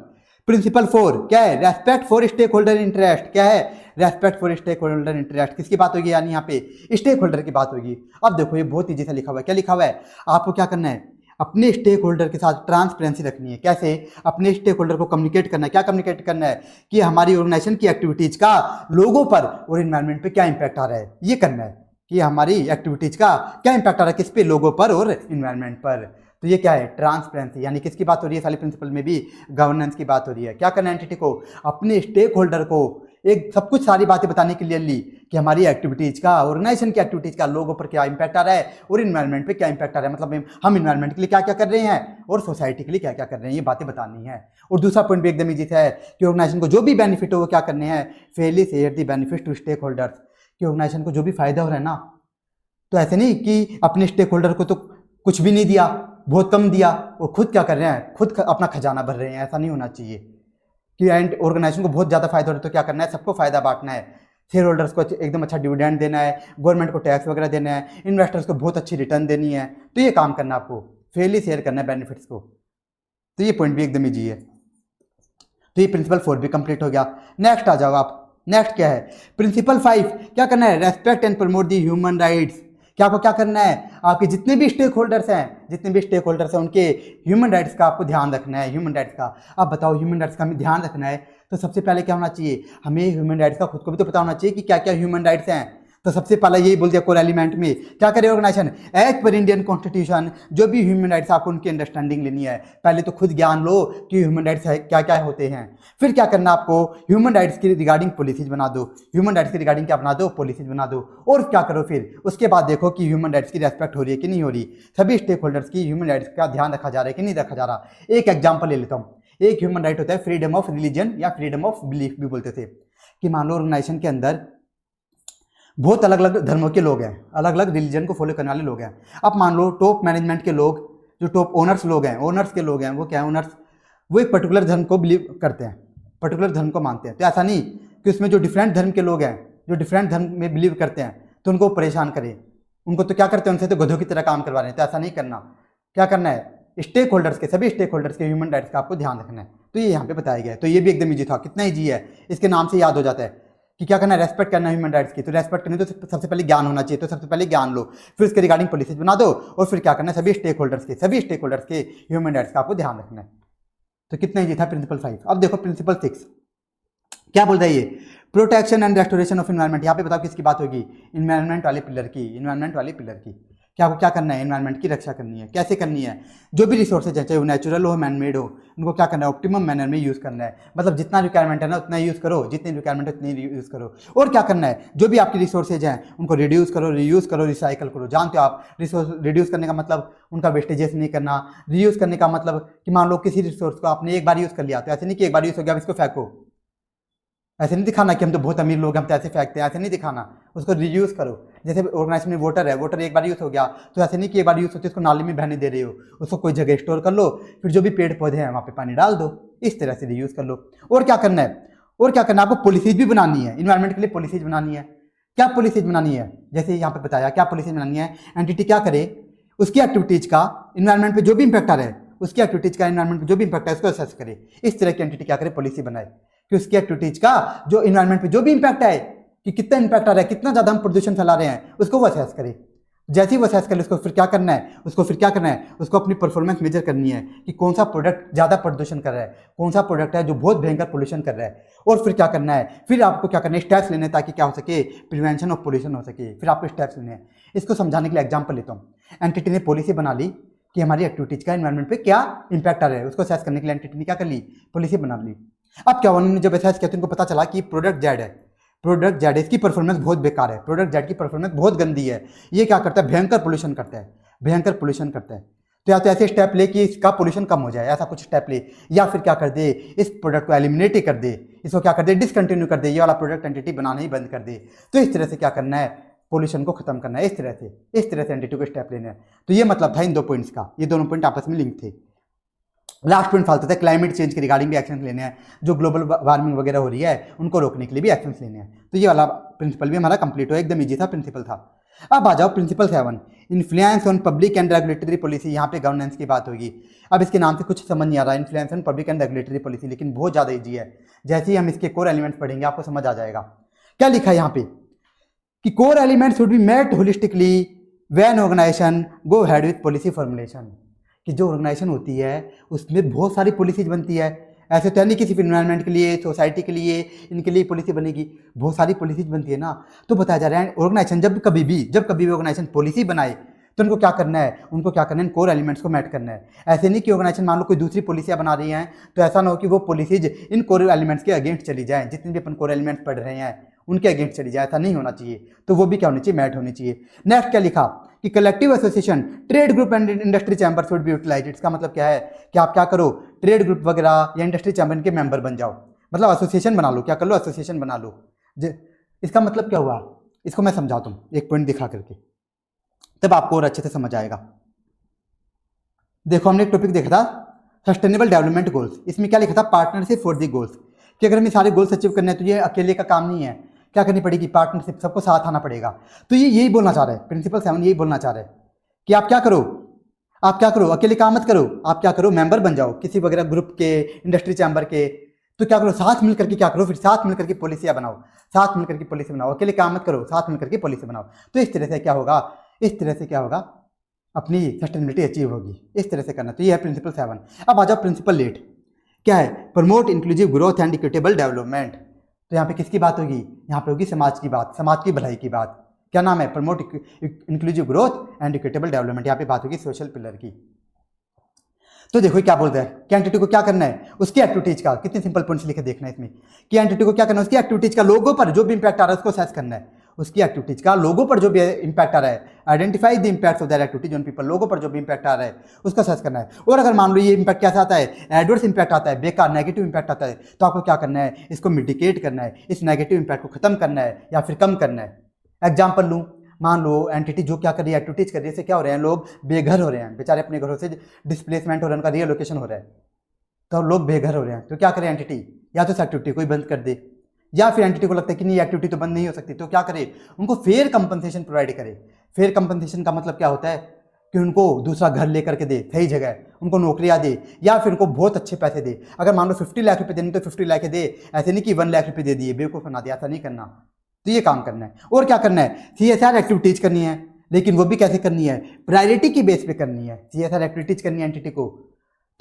A: प्रिंसिपल 4 क्या है, respect for stakeholder interest. क्या है, respect for stakeholder interest. किसकी बात होगी, यानी यहाँ पे स्टेक होल्डर की बात होगी। अब देखो ये बहुत ईजी से लिखा हुआ है, क्या लिखा हुआ है, आपको क्या करना है, अपने स्टेक होल्डर के साथ ट्रांसपेरेंसी रखनी है। कैसे, अपने स्टेक होल्डर को कम्युनिकेट करना है, क्या कम्युनिकेट करना है कि हमारी ऑर्गेनाइजेशन की एक्टिविटीज का लोगों पर और इन्वायरमेंट पे क्या इंपैक्ट आ रहा है, ये करना है कि हमारी एक्टिविटीज का क्या इंपैक्ट आ रहा है, किस पे, लोगों पर और इन्वायरमेंट पर। तो ये क्या है, ट्रांसपेरेंसी, यानी किसकी बात हो रही है, सारे प्रिंसिपल में भी गवर्नेंस की बात हो रही है। क्या करना है, एंटिटी को, अपने स्टेक होल्डर को एक सब कुछ सारी बातें बताने के लिए ली कि हमारी एक्टिविटीज का, ऑर्गेनाइजेशन की एक्टिविटीज का लोगों पर क्या इंपैक्ट आ रहा है और इन्वायरमेंट पे क्या इंपैक्ट आ रहा है, मतलब हम इन्वायरमेंट के लिए क्या क्या कर रहे हैं और सोसाइटी के लिए क्या क्या कर रहे हैं, ये बातें बतानी है। और दूसरा पॉइंट भी एकदम ईजी है कि ऑर्गेनाइजेशन को जो भी बेनिफिट हो वो क्या करने हैं, fairly share the benefit to stakeholders, कि ऑर्गेनाइजेशन को जो भी फायदा हो रहा है ना, तो ऐसे नहीं कि अपने स्टेक होल्डर को तो कुछ भी नहीं दिया, बहुत कम दिया और खुद क्या कर रहे हैं, खुद अपना खजाना भर रहे हैं, ऐसा नहीं होना चाहिए कि एंड ऑर्गेनाइजेशन को बहुत ज़्यादा फायदा हो रहा है तो क्या करना है, सबको फायदा बांटना है, शेयर होल्डर्स को एकदम अच्छा डिविडेंड देना है, गवर्नमेंट को टैक्स वगैरह देना है, इन्वेस्टर्स को बहुत अच्छी रिटर्न देनी है, तो ये काम करना है आपको, फेयरली शेयर करना है बेनिफिट्स को। तो ये पॉइंट भी एकदम ईजी है। तो ये प्रिंसिपल 4 भी कंप्लीट हो गया। नेक्स्ट आ जाओ आप, नेक्स्ट क्या है, प्रिंसिपल 5 क्या करना है, respect and promote the human rights. क्या आपको क्या करना है, आपके जितने भी स्टेक होल्डर्स हैं उनके ह्यूमन राइट्स का आपको ध्यान रखना है, ह्यूमन राइट्स का। अब बताओ ह्यूमन राइट्स का हमें ध्यान रखना है तो सबसे पहले क्या होना चाहिए, हमें ह्यूमन राइट्स का खुद को भी तो पता होना चाहिए कि क्या क्या ह्यूमन राइट्स हैं। तो सबसे पहला यही बोल दिया कोर एलिमेंट में, क्या करे organisation, as per Indian constitution जो भी ह्यूमन राइट्स आपको उनकी अंडरस्टैंडिंग लेनी है, पहले तो खुद ज्ञान लो कि ह्यूमन राइट्स क्या क्या होते हैं, फिर क्या करना आपको, ह्यूमन राइट्स की रिगार्डिंग पॉलिसीज बना दो, ह्यूमन राइट्स की रिगार्डिंग क्या बना दो, पॉलिसीज बना दो। और क्या करो फिर उसके बाद देखो कि ह्यूमन राइट्स की रेस्पेक्ट हो रही है कि नहीं हो रही, सभी स्टेक होल्डर्स की ह्यूमन राइट्स का ध्यान रखा जा रहा है कि नहीं रखा जा रहा। एक एग्जाम्पल ले लेता हूँ, एक ह्यूमन राइट होता है फ्रीडम ऑफ रिलीजन या फ्रीडम ऑफ बिलीफ भी बोलते थे, कि मान लो ऑर्गेनाइजेशन के अंदर बहुत अलग अलग धर्मों के लोग हैं, अलग अलग रिलीजन को फॉलो करने वाले लोग हैं। अब मान लो टॉप मैनेजमेंट के लोग, जो टॉप ओनर्स लोग हैं, ओनर्स के लोग हैं, वो क्या है, ओनर्स वो एक पर्टिकुलर धर्म को बिलीव करते हैं, पर्टिकुलर धर्म को मानते हैं। तो ऐसा नहीं कि उसमें जो डिफरेंट धर्म के लोग हैं, जो डिफरेंट धर्म में बिलीव करते हैं, तो उनको परेशान करें, उनको तो क्या करते हैं, उनसे तो गधों की तरह काम करवा रहे हैं। तो ऐसा नहीं करना, क्या करना है, स्टेक होल्डर्स के, सभी स्टेक होल्डर्स के ह्यूमन राइट्स का आपको ध्यान रखना है। तो ये यहाँ पे बताया गया है। तो ये भी एकदम ईजी था, कितना ईजी है, इसके नाम से याद हो जाता है कि क्या करना है, रेस्पेक्ट करना है ह्यूमन राइट्स की। तो रेस्पेक्ट करनी तो सबसे पहले ज्ञान होना चाहिए, तो सबसे पहले ज्ञान लो, फिर उसके रिगार्डिंग पॉलिसीज बना दो, और फिर क्या करना है, सभी स्टेक होल्डर्स के ह्यूमन राइट्स का आपको ध्यान रखना है। तो कितना ईजी था प्रिंसिपल 5। अब देखो प्रिंसिपल 6 क्या बोल रहा है, ये protection and restoration of environment. यहाँ पे बताओ किसकी बात होगी, इन्वायरमेंट वाले पिलर की, इन्वायरमेंट वाले पिलर की। क्या आपको क्या करना है, इन्वायरमेंट की रक्षा करनी है। कैसे करनी है, जो भी रिसोर्सेज है, चाहे वो नेचुरल हो, मैनमेड हो, उनको क्या करना है, ऑप्टिमम मैनर में यूज़ करना है। मतलब जितना रिक्वायरमेंट है ना उतना यूज़ करो, जितनी रिक्वायरमेंट है उतनी यूज़ करो। और क्या करना है, जो भी आपकी रिसोर्सेज हैं उनको रिड्यूस करो, रीयूज़ करो, रिसाइकल करो। जानते हो आप रिसोर्स रिड्यूस करने का मतलब उनका वेस्टेजेस नहीं करना, रीयूज़ करने का मतलब कि मान लो किसी रिसोर्स को आपने एक बार यूज़ कर लिया, तो ऐसे नहीं कि एक बार यूज़ हो गया अब इसको फेंको, ऐसे नहीं दिखाना कि हम तो बहुत अमीर लोग हैं हम तो ऐसे फेंकते हैं, ऐसे नहीं दिखाना, उसको रीयूज़ करो। जैसे ऑर्गेनाइजेशन में वाटर है, वाटर एक बार यूज़ हो गया तो ऐसे नहीं कि एक बार यूज़ होती है उसको नाली में बहने दे रहे हो, उसको कोई जगह स्टोर कर लो, फिर जो भी पेड़ पौधे हैं वहाँ पे पानी डाल दो, इस तरह से रीयूज़ कर लो। और क्या करना है, और क्या करना है, आपको पॉलिसीज भी बनानी है, इन्वायरमेंट के लिए पॉलिसीज बनानी है। क्या पॉलिसीज बनानी है, जैसे यहाँ पे बताया क्या पॉलिसीज बनानी है, एंटिटी क्या करे, उसकी एक्टिविटीज़ का इन्वायरमेंट पे जो भी इंपैक्ट आ रहा है, उसकी एक्टिविटीज़ का इन्वायरमेंट पे जो भी इंपैक्ट है उसको असेस करे। इस तरह की एंटिटी क्या करे, पॉलिसी बनाए कि उसकी एक्टिविटीज़ का जो इन्वायरमेंट पे जो भी इंपैक्ट आए, कि कितना इंपैक्ट आ रहा है, कितना ज़्यादा हम प्रदूषण फैला रहे हैं, उसको वो असेस करे। जैसे ही वो असेस करे उसको फिर क्या करना है, उसको अपनी परफॉर्मेंस मेजर करनी है कि कौन सा प्रोडक्ट ज़्यादा प्रदूषण कर रहा है, कौन सा प्रोडक्ट है जो बहुत भयंकर पोल्यूशन कर रहा है। और फिर क्या करना है, फिर आपको क्या करना है, स्टेप्स लेने ताकि क्या हो सके, प्रिवेंशन ऑफ पोल्यूशन हो सके। फिर आपको स्टेप्स लेने हैं। इसको समझाने के लिए एग्जाम्पल लेता हूँ। एंटिटी ने पॉलिसी बना ली कि हमारी एक्टिविटीज़ का इन्वायरमेंट पे क्या इंपैक्ट आ रहा है, उसको असेस करने के लिए एंटिटी ने क्या कर ली, पॉलिसी बना ली। अब क्या उन्होंने जब असेस किया तो उनको पता चला कि प्रोडक्ट जेड है, प्रोडक्ट जेड इसकी परफॉर्मेंस बहुत बेकार है, प्रोडक्ट जेड की परफॉर्मेंस बहुत गंदी है, ये क्या करता है, भयंकर पोल्यूशन करता है, भयंकर पोल्यूशन करता है। तो या तो ऐसे स्टेप ले कि इसका पोल्यूशन कम हो जाए, ऐसा कुछ स्टेप ले, या फिर क्या कर दे, इस प्रोडक्ट को एलिमिनेट ही कर दे, इसको क्या कर दे, डिसकंटिन्यू कर दे, ये वाला प्रोडक्ट एंटिटी बनाना ही बंद कर दे। तो इस तरह से क्या करना है, पोल्यूशन को खत्म करना है। इस तरह से एंटिटी को स्टेप लेना है। तो ये मतलब था इन 2 पॉइंट्स का, ये दोनों पॉइंट आपस में लिंक थे। लास्ट पॉइंट फालतू था, क्लाइमेट चेंज के रिगार्डिंग भी एक्शन लेने हैं, जो ग्लोबल वार्मिंग वगैरह हो रही है उनको रोकने के लिए भी एक्शन लेने हैं। तो ये वाला प्रिंसिपल भी हमारा कंप्लीट हो, एकदम ईजी था प्रिंसिपल था। अब आ जाओ principle 7, influence on public and regulatory policy. यहाँ पे गवर्नेंस की बात होगी। अब इसके नाम से कुछ समझ नहीं आ रहा, influence on public and regulatory policy, लेकिन बहुत ज़्यादा ईजी है। जैसे ही हम इसके कोर एलिमेंट्स पढ़ेंगे आपको समझ आ जाएगा। क्या लिखा है यहाँ पे कि core elements should be met holistically when organisation go ahead with policy formulation. कि जो ऑर्गेनाइजेशन होती है उसमें बहुत सारी पॉलिसीज बनती है। ऐसे तो नहीं कि सिर्फ इन्वायरमेंट के लिए, सोसाइटी के लिए, इनके लिए पॉलिसी बनेगी, बहुत सारी पॉलिसीज बनती है ना। तो बताया जा रहा है ऑर्गेनाइजेशन जब कभी भी ऑर्गेनाइजेशन पॉलिसी बनाए तो उनको क्या करना है, इन कोर एलिमेंट्स को मैट करना है। ऐसे नहीं कि ऑर्गेनाइजेशन मान लो कोई दूसरी पॉलिसियाँ बना रही हैं तो ऐसा ना हो कि वो पॉलिसीज इन कोर एलिमेंट्स के अगेंस्ट चली जाएँ। जितने भी अपन कोर एलिमेंट्स पढ़ रहे हैं उनके अगेंस्ट चली जाए, ऐसा नहीं होना चाहिए। तो वो भी क्या होनी चाहिए, मैट होनी चाहिए। नेक्स्ट क्या लिखा कि collective association, trade group and industry chamber should be utilised. इसका मतलब क्या है कि आप क्या करो, ट्रेड ग्रुप वगैरह या इंडस्ट्री चैम्बर के मेंबर बन जाओ, मतलब एसोसिएशन बना लो। क्या कर लो, एसोसिएशन बना लो। इसका मतलब क्या हुआ, इसको मैं समझाता हूँ एक पॉइंट दिखा करके, तब आपको और अच्छे से समझ आएगा। देखो हमने एक टॉपिक देखा था सस्टेनेबल डेवलपमेंट गोल्स। इसमें क्या लिखा था, पार्टनरशिप फॉर दी गोल्स, कि अगर हमें सारे गोल्स अचीव करने हैं तो ये अकेले का काम नहीं है, क्या करनी पड़ेगी, पार्टनरशिप, सबको साथ आना पड़ेगा। तो ये यही बोलना चाह रहा है प्रिंसिपल 7, यही बोलना चाह रहा है कि आप क्या करो, अकेले काम मत करो, आप क्या करो, मेंबर बन जाओ किसी वगैरह ग्रुप के, इंडस्ट्री चैम्बर के। तो क्या करो, साथ मिलकर के क्या करो, फिर साथ मिलकर के पॉलिसियाँ बनाओ, साथ मिलकर के पॉलिसी बनाओ, अकेले काम मत करो, साथ मिलकर के पॉलिसी बनाओ। तो इस तरह से क्या होगा, अपनी सस्टेनेबिलिटी अचीव होगी। इस तरह से करना। तो ये है प्रिंसिपल 7। अब आ जाओ प्रिंसिपल 8, क्या है, promote inclusive growth and equitable development. तो यहाँ पे किसकी बात होगी, यहाँ पे होगी समाज की बात, समाज की भलाई की बात। क्या नाम है, promote inclusive growth and equitable development. यहाँ पे बात होगी सोशल पिलर की। तो देखो क्या बोलते हैं कि एंटिटी को क्या करना है, उसकी एक्टिविटीज का, कितने सिंपल पॉइंट्स लिखे देखना है इसमें, कि एंटिटी को क्या करना है, उसकी एक्टिविटीज का लोगो पर जो भी इंपैक्ट आ रहा है उसको असेस करना है। उसकी एक्टिविटीज का लोगो पर जो भी इंपैक्ट आ रहा है, identify the impacts of that activity on people, लोगो पर जो भी इंपैक्ट आ रहा है उसका असेस करना है। और अगर मान लो ये इंपैक्ट कैसा आता है, एडवर्स इंपैक्ट आता है, बेकार नेगेटिव इंपैक्ट आता है, तो आपको क्या करना है, इसको मिटिगेट करना है, इस नेगेटिव इंपैक्ट को खत्म करना है या फिर कम करना है। एग्जाम्पल लूँ, मान लो एंटिटी जो क्या कर रही है, एक्टिविटीज कर रही है, इससे क्या हो रहे हैं, लोग बेघर हो रहे हैं, बेचारे अपने घरों से डिस्प्लेसमेंट हो रहा है, उनका रीलोकेशन हो रहा है, तो लोग बेघर हो रहे हैं। तो क्या करे एंटिटी, या तो इस एक्टिविटी को ही बंद कर दे, या फिर एंटिटी को लगता है कि नहीं एक्टिविटी तो बंद नहीं हो सकती, तो क्या करे, उनको फेयर कंपनसेशन प्रोवाइड करे। फेयर कंपनसेशन का मतलब क्या होता है कि उनको दूसरा घर लेकर के दे, सही जगह उनको नौकरियां दे, या फिर उनको बहुत अच्छे पैसे दे। अगर मान लो 50 लाख रुपए देने तो 50 लाख दे, ऐसे नहीं कि 1 लाख रुपए दे दिए, बेवकूफ़ बना दिया, ऐसा नहीं करना। तो ये काम करना है। और क्या करना है, CSR एक्टिविटीज करनी है, लेकिन वो भी कैसे करनी है, प्रायोरिटी की बेस पे करनी है। CSR एक्टिविटीज करनी है एंटिटी को,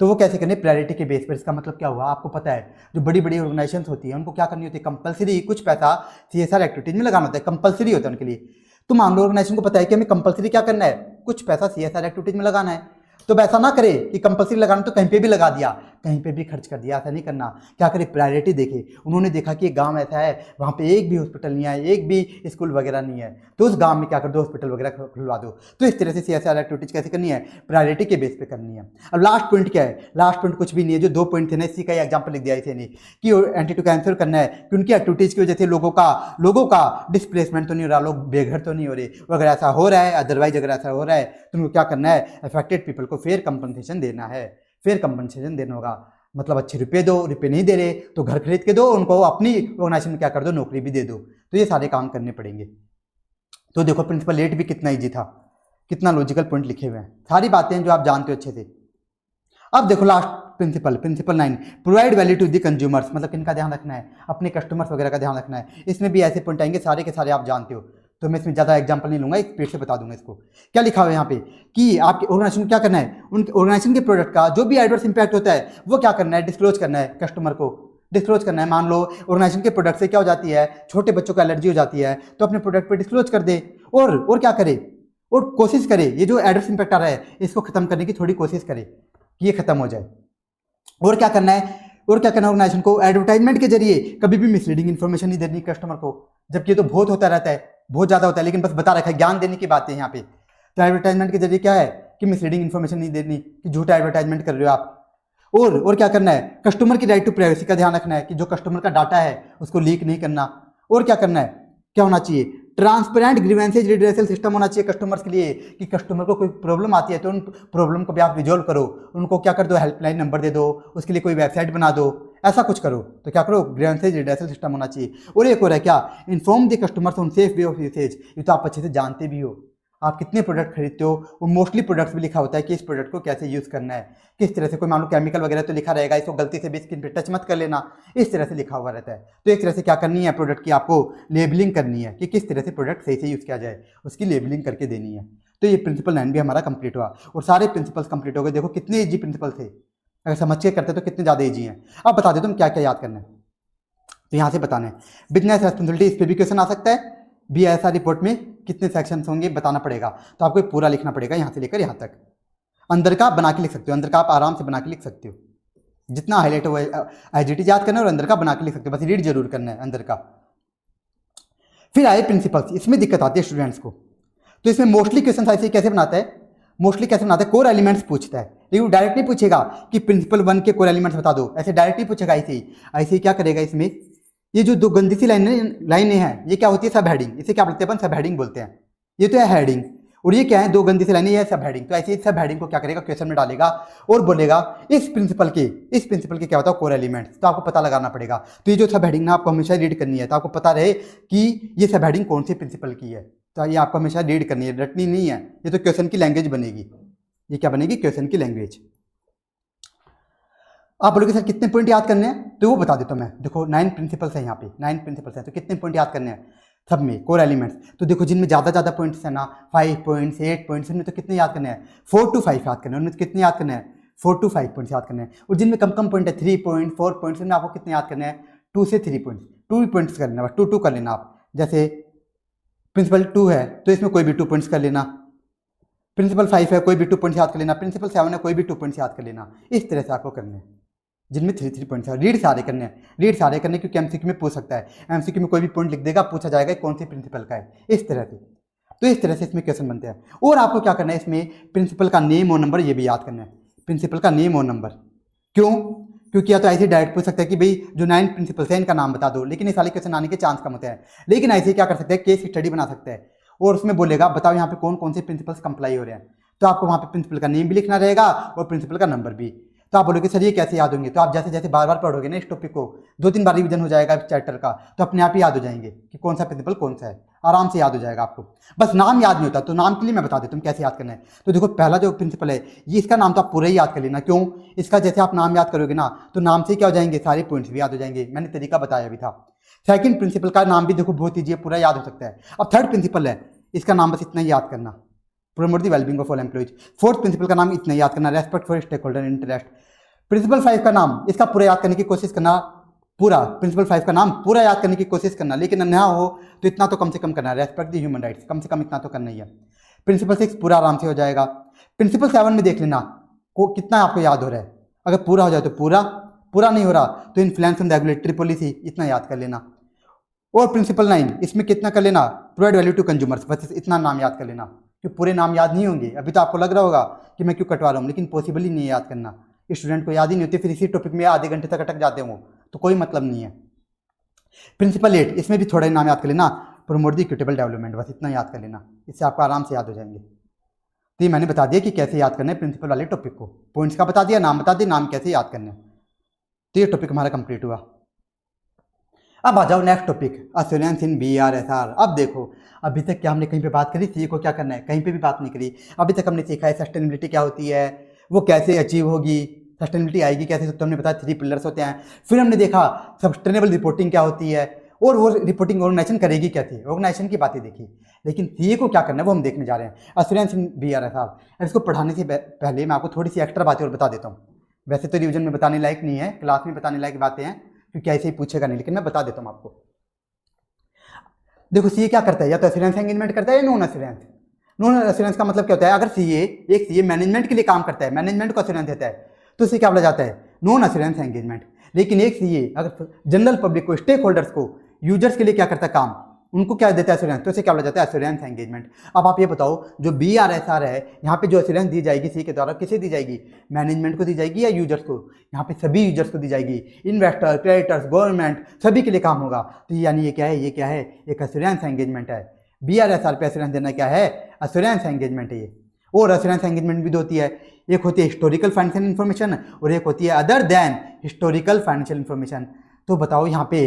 A: तो वो कैसे करनी है, प्रायोरिटी के बेस पर। इसका मतलब क्या हुआ, आपको पता है जो बड़ी बड़ी ऑर्गेनाइजेशंस होती है उनको क्या करनी होती है, कंपलसरी कुछ पैसा CSR एक्टिविटीज में लगाना होता है, कंपलसरी होता है उनके लिए। तो मान लो ऑर्गेनाइजेशन को पता है कि हमें कंपलसरी क्या करना है, कुछ पैसा CSR एक्टिविटीज में लगाना है, तो वैसा ना करे कि कंपलसरी लगाना तो कहीं पे भी लगा दिया, कहीं पे भी खर्च कर दिया, ऐसा नहीं करना। क्या करे, प्रायोरिटी देखे। उन्होंने देखा कि एक गांव ऐसा है वहाँ पे एक भी हॉस्पिटल नहीं है, एक भी स्कूल वगैरह नहीं है, तो उस गांव में क्या कर दो, हॉस्पिटल वगैरह खुलवा दो। तो इस तरह से CSR एक्टिविटीज कैसे करनी है, प्रायोरिटी के बेस पे करनी है। अब लास्ट पॉइंट क्या है, लास्ट पॉइंट कुछ भी नहीं है, जो 2 पॉइंट थे ना, इसी का एग्जाम्पल लिख दिया इसे नहीं कि एंटिटी को आंसर करना है कि उनकी एक्टिविटीज की वजह से लोगों का डिस्प्लेसमेंट तो नहीं हो रहा, लोग बेघर तो नहीं हो रहे। अगर ऐसा हो रहा है, अदरवाइज अगर ऐसा हो रहा है तो उनको क्या करना है, अफेक्टेड पीपल को फेयर कंपनसेशन देना है। फेयर कंपनसेशन देना होगा, मतलब अच्छे रुपये दो, रुपये नहीं दे रहे तो घर खरीद के दो, उनको अपनी ऑर्गेनाइजेशन में क्या कर दो, नौकरी भी दे दो। तो ये सारे काम करने पड़ेंगे। तो देखो प्रिंसिपल 8 भी कितना ईजी था, कितना लॉजिकल पॉइंट लिखे हुए हैं, सारी बातें जो आप जानते हो अच्छे से। अब देखो last principle 9, provide value to the consumers, मतलब किनका ध्यान रखना है, अपने कस्टमर्स वगैरह का ध्यान रखना है। इसमें भी ऐसे पॉइंट आएंगे, सारे के सारे आप जानते हो, तो मैं इसमें ज़्यादा एग्जांपल नहीं लूंगा, एक स्पीड से बता दूंगा इसको। क्या लिखा हुआ है यहाँ पे कि आपके ऑर्गेनाइजेशन को क्या करना है, उन ऑर्गेनाइजेशन के प्रोडक्ट का जो भी एडवर्स इंपैक्ट होता है वो क्या करना है, डिस्क्लोज करना है, कस्टमर को डिस्क्लोज करना है। मान लो ऑर्गेनाइजेशन के प्रोडक्ट से क्या हो जाती है, छोटे बच्चों को एलर्जी हो जाती है, तो अपने प्रोडक्ट पर डिस्क्लोज कर दे, और क्या करे, और कोशिश करे ये जो एडवर्स इंपैक्ट आ रहा है इसको खत्म करने की थोड़ी कोशिश करे कि ये खत्म हो जाए। और क्या करना है, ऑर्गेनाइजेशन को एडवर्टाइजमेंट के जरिए कभी भी मिसलीडिंग इन्फॉर्मेशन नहीं देनी कस्टमर को, जबकि ये तो बहुत होता रहता है, बहुत ज़्यादा होता है, लेकिन बस बता रखा है, ज्ञान देने की बात है यहाँ पे। तो एडवर्टाइजमेंट के जरिए क्या है कि मिसलीडिंग इन्फॉर्मेशन नहीं देनी, कि झूठा एडवर्टाइजमेंट कर रहे हो आप। और क्या करना है, कस्टमर की राइट टू प्राइवेसी का ध्यान रखना है, कि जो कस्टमर का डाटा है उसको लीक नहीं करना। और क्या करना है, क्या होना चाहिए, ट्रांसपेरेंट ग्रीवेंसेज रिड्रेसल सिस्टम होना चाहिए कस्टमर्स के लिए, कि कस्टमर को कोई प्रॉब्लम आती है तो उन प्रॉब्लम को भी आप रिजॉल्व करो, उनको क्या कर दो, हेल्पलाइन नंबर दे दो, उसके लिए कोई वेबसाइट बना दो, ऐसा कुछ करो। तो क्या करो, ग्रीवेंसेज रिड्रेसल सिस्टम होना चाहिए। और एक और है क्या, inform the customers on safe way of usage. ये तो आप अच्छे से जानते भी हो, आप कितने प्रोडक्ट खरीदते हो, वो मोस्टली प्रोडक्ट्स भी लिखा होता है कि इस प्रोडक्ट को कैसे यूज़ करना है, किस तरह से, कोई मान लो केमिकल वगैरह तो लिखा रहेगा, इसको गलती से भी स्किन पे टच मत कर लेना, इस तरह से लिखा हुआ रहता है। तो एक तरह से क्या करनी है, प्रोडक्ट की आपको लेबलिंग करनी है कि किस तरह से प्रोडक्ट सही से यूज़ किया जाए, उसकी लेबलिंग करके देनी है। तो ये प्रिंसिपल 9 भी हमारा कंप्लीट हुआ और सारे प्रिंसिपल्स कंप्लीट हो गए। देखो कितने ईजी प्रिंसिपल थे, अगर समझ के करते तो कितने ज़्यादा ईजी हैं। अब बता दे तुम क्या क्या याद करना है, तो यहाँ से बताना है। बिजनेस रेस्पॉन्सिबिलिटी, इस पर भी क्वेश्चन आ सकता है। BISR रिपोर्ट में कितने सेक्शंस होंगे बताना पड़ेगा, तो आपको पूरा लिखना पड़ेगा यहाँ से लेकर यहाँ तक। अंदर का आप बना के लिख सकते हो, अंदर का आप आराम से बना के लिख सकते हो, जितना हाईलाइट हुआ IGT याद करना है और अंदर का बना के लिख सकते हो, बस रीड जरूर करना है अंदर का। फिर आए प्रिंसिपल्स, इसमें दिक्कत आती है स्टूडेंट्स को। तो इसमें मोस्टली क्वेश्चन ऐसे कैसे बनाता है, मोस्टली कैसे बनाता है, कोर एलिमेंट्स पूछता है, लेकिन वो डायरेक्ट नहीं पूछेगा कि प्रिंसिपल 1 के कोर एलिमेंट्स बता दो, ऐसे डायरेक्ट नहीं पूछेगा। ऐसे ही क्या करेगा, इसमें ये जो दो गंदी सी लाइनें हैं, ये क्या होती है, सब हेडिंग, इसे क्या बोलते हैं अपन, सब हेडिंग बोलते हैं। ये तो है हेडिंग, और ये क्या है, दो गंदी सी लाइनें, ये है सब हेडिंग। तो ऐसे ही सब हेडिंग को क्या करेगा, क्वेश्चन में डालेगा और बोलेगा इस प्रिंसिपल के क्या होता है, कोर एलिमेंट्स। तो आपको पता लगाना पड़ेगा। तो ये जो सब हेडिंग ना आपको हमेशा रीड करनी है, तो आपको पता रहे कि ये सब हेडिंग कौन सी प्रिंसिपल की है। तो ये आपको हमेशा रीड करनी है, रटनी नहीं है। ये तो क्वेश्चन की लैंग्वेज बनेगी, ये क्या बनेगी, क्वेश्चन की लैंग्वेज। आप बोलोगे सर कितने पॉइंट याद करने हैं, तो वो बता देता हूं मैं। देखो 9 प्रिंसिपल्स है, यहाँ पे 9 प्रिंसिपल्स हैं, तो कितने पॉइंट याद करने हैं सब में, कोर एलिमेंट्स। तो देखो जिनमें ज़्यादा पॉइंट्स है ना, 5 पॉइंट्स 8 पॉइंट्स, उनमें तो कितने याद करने हैं, 4 to 5 याद करने हैं, उनमें तो कितने याद करने हैं, 4 to 5 पॉइंट्स याद करने हैं। और जिनमें कम पॉइंट है, 3 पॉइंट 4 पॉइंट्स, उनमें आपको कितने याद करने हैं, 2 से 3 पॉइंट्स, 2 पॉइंट्स कर लेना, बस 2 कर लेना आप। जैसे प्रिंसिपल 2 है तो इसमें कोई भी 2 पॉइंट्स कर लेना, प्रिंसिपल 5 है कोई भी 2 पॉइंट्स याद कर लेना, प्रिंसिपल 7 है कोई भी 2 पॉइंट्स याद कर लेना। इस तरह से आपको करने हैं, जिनमें 3 पॉइंट्स है। रीड सारे करने हैं, रीड सारे करने, क्योंकि MCQ में पूछ सकता है, MCQ में कोई भी पॉइंट लिख देगा, पूछा जाएगा कौन सी प्रिंसिपल का है, इस तरह से। तो इस तरह से इसमें क्वेश्चन बनते हैं। और आपको क्या करना है, इसमें प्रिंसिपल का नेम और नंबर ये भी याद करना है, प्रिंसिपल का नेम और नंबर। क्यों, क्योंकि या तो ऐसे डायरेक्ट पूछ सकता है कि भाई जो 9 प्रिंसिपल्स हैं इनका नाम बता दो, लेकिन इस वाले क्वेश्चन आने के चांस कम होते हैं। लेकिन ऐसे क्या कर सकते हैं, केस स्टडी बना सकते हैं और उसमें बोलेगा बताओ यहाँ पे कौन कौन से प्रिंसिपल्स कंप्लाई हो रहे हैं। तो आपको वहाँ पे प्रिंसिपल का नेम भी लिखना रहेगा और प्रिंसिपल का नंबर भी। तो आप बोलोगे सर ये कैसे याद होंगे, तो आप जैसे जैसे बार बार पढ़ोगे ना इस टॉपिक को, 2-3 बार रिवीजन हो जाएगा इस चैप्टर का, तो अपने आप ही याद हो जाएंगे कि कौन सा प्रिंसिपल कौन सा है, आराम से याद हो जाएगा आपको। बस नाम याद नहीं होता, तो नाम के लिए मैं बता देता हूँ कैसे याद करना है। तो देखो पहला जो प्रिंसिपल है, ये इसका नाम तो आप पूरा ही याद कर लेना। क्यों, इसका जैसे आप नाम याद करोगे ना, तो नाम से क्या हो जाएंगे, सारे पॉइंट्स भी याद हो जाएंगे, मैंने तरीका बताया भी था। सेकंड प्रिंसिपल का नाम भी देखो बहुत ईजी है, पूरा याद हो सकता है। अब थर्ड प्रिंसिपल है, इसका नाम बस इतना ही याद करना, promote the wellbeing of all employees. Fourth principle का नाम इतना ही याद करना, respect for stakeholder interest. Principle 5 का नाम इसका पूरा याद करने की कोशिश करना, पूरा प्रिंसिपल 5 का नाम पूरा याद करने की कोशिश करना, लेकिन ना हो तो इतना तो कम से कम करना है, रेस्पेक्ट द ह्यूमन राइट्स, कम से कम इतना तो करना ही है। प्रिंसिपल 6 पूरा आराम से हो जाएगा। प्रिंसिपल 7 में देख लेना को कितना आपको याद हो रहा है, अगर पूरा हो जाए तो पूरा नहीं हो रहा तो इन्फ्लुएंस ऑन रेगुलेटरी पॉलिसी, इतना याद कर लेना। और प्रिंसिपल 9 इसमें कितना कर लेना, प्रोवाइड वैल्यू टू कंज्यूमर्स, बस इतना नाम याद कर लेना, कि पूरे नाम याद नहीं होंगे। अभी तो आपको लग रहा होगा कि मैं क्यों कटवा रहा हूँ, लेकिन पॉसिबल ही नहीं है याद करना, स्टूडेंट को याद ही नहीं होती, फिर इसी टॉपिक में आधे घंटे तक अटक जाते हो, तो कोई मतलब नहीं है। प्रिंसिपल 8 इसमें भी थोड़ा ही नाम याद कर लेना, प्रमोट द इक्विटेबल डेवलपमेंट, बस इतना याद कर लेना, इससे आपको आराम से याद हो जाएंगे। तो ये मैंने बता दिया कि कैसे याद करना है प्रिंसिपल वाले टॉपिक को, पॉइंट्स का बता दिया, नाम बता दिया, नाम कैसे याद करना है। तो ये टॉपिक हमारा कंप्लीट हुआ। अब आ जाओ नेक्स्ट टॉपिक, एश्योरेंस इन BRSR। अब देखो अभी तक क्या हमने कहीं पे बात करी थी, को क्या करना है, कहीं पे भी बात नहीं करी। अभी तक हमने सीखा है सस्टेनेबिलिटी क्या होती है, वो कैसे अचीव होगी, सस्टेनेबिलिटी आएगी कैसे, तो हमने बताया 3 पिलर्स होते हैं। फिर हमने देखा सस्टेनेबल रिपोर्टिंग क्या होती है, और वो रिपोर्टिंग ऑर्गेनाइजेशन करेगी कैसे, ऑर्गेनाइजेशन की बातें देखी। लेकिन सीए को क्या करना है वो हम देखने जा रहे हैं, एश्योरेंस इन BRSR। अब इसको पढ़ाने से पहले मैं आपको थोड़ी सी एक्स्ट्रा बातें और बता देता हूँ। वैसे तो रिविजन में बताने लायक नहीं है, क्लास में बताने लायक बातें हैं, क्योंकि ऐसे ही पूछेगा नहीं, लेकिन मैं बता देता हूँ आपको। देखो सीए क्या करता है, या तो एश्योरेंस एंगेजमेंट करता है या नॉन एश्योरेंस। नॉन एश्योरेंस का मतलब क्या होता है, अगर एक सीए मैनेजमेंट के लिए काम करता है, मैनेजमेंट को एश्योरेंस देता है, तो इसे क्या बोला जाता है, नॉन एश्योरेंस एंगेजमेंट। लेकिन एक सीए अगर जनरल पब्लिक को, स्टेक होल्डर्स को, यूजर्स के लिए क्या करता है काम, उनको क्या देता है एश्योरेंस, तो इसे क्या बोला जाता है, एश्योरेंस एंगेजमेट। अब आप ये बताओ जो BRSR है, यहाँ पे जो एश्योरेंस दी जाएगी सी के द्वारा, किसे दी जाएगी, मैनेजमेंट को दी जाएगी या यूजर्स को, यहाँ पे सभी यूजर्स को दी जाएगी, इन्वेस्टर, क्रेडिटर्स, गवर्नमेंट, सभी के लिए काम होगा। तो यानी ये क्या है, एक एश्योरेंस एंगेजमेंट है। BRSR पे एश्योरेंस देना क्या है, एश्योरेंस एंगेजमेंट है ये। और एश्योरेंस एंगेजमेंट भी दो होती है, एक होती है हिस्टोरिकल फाइनेंशियल इन्फॉर्मेशन और एक होती है other than historical financial information. तो बताओ यहाँ पे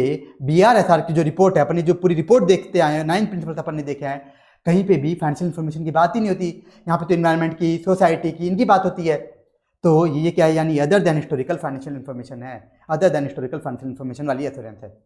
A: BRSR की जो रिपोर्ट है, अपनी जो पूरी रिपोर्ट देखते आए हैं, 9 प्रिंसिपल्स अपन ने देखे हैं, कहीं पे भी फाइनेंशियल इन्फॉर्मेशन की बात ही नहीं होती। यहाँ पे तो इन्वायरमेंट की, सोसाइटी की, इनकी बात होती है। तो ये क्या है, यानी other than historical financial information है, other than historical financial information वाली एश्योरेंस है।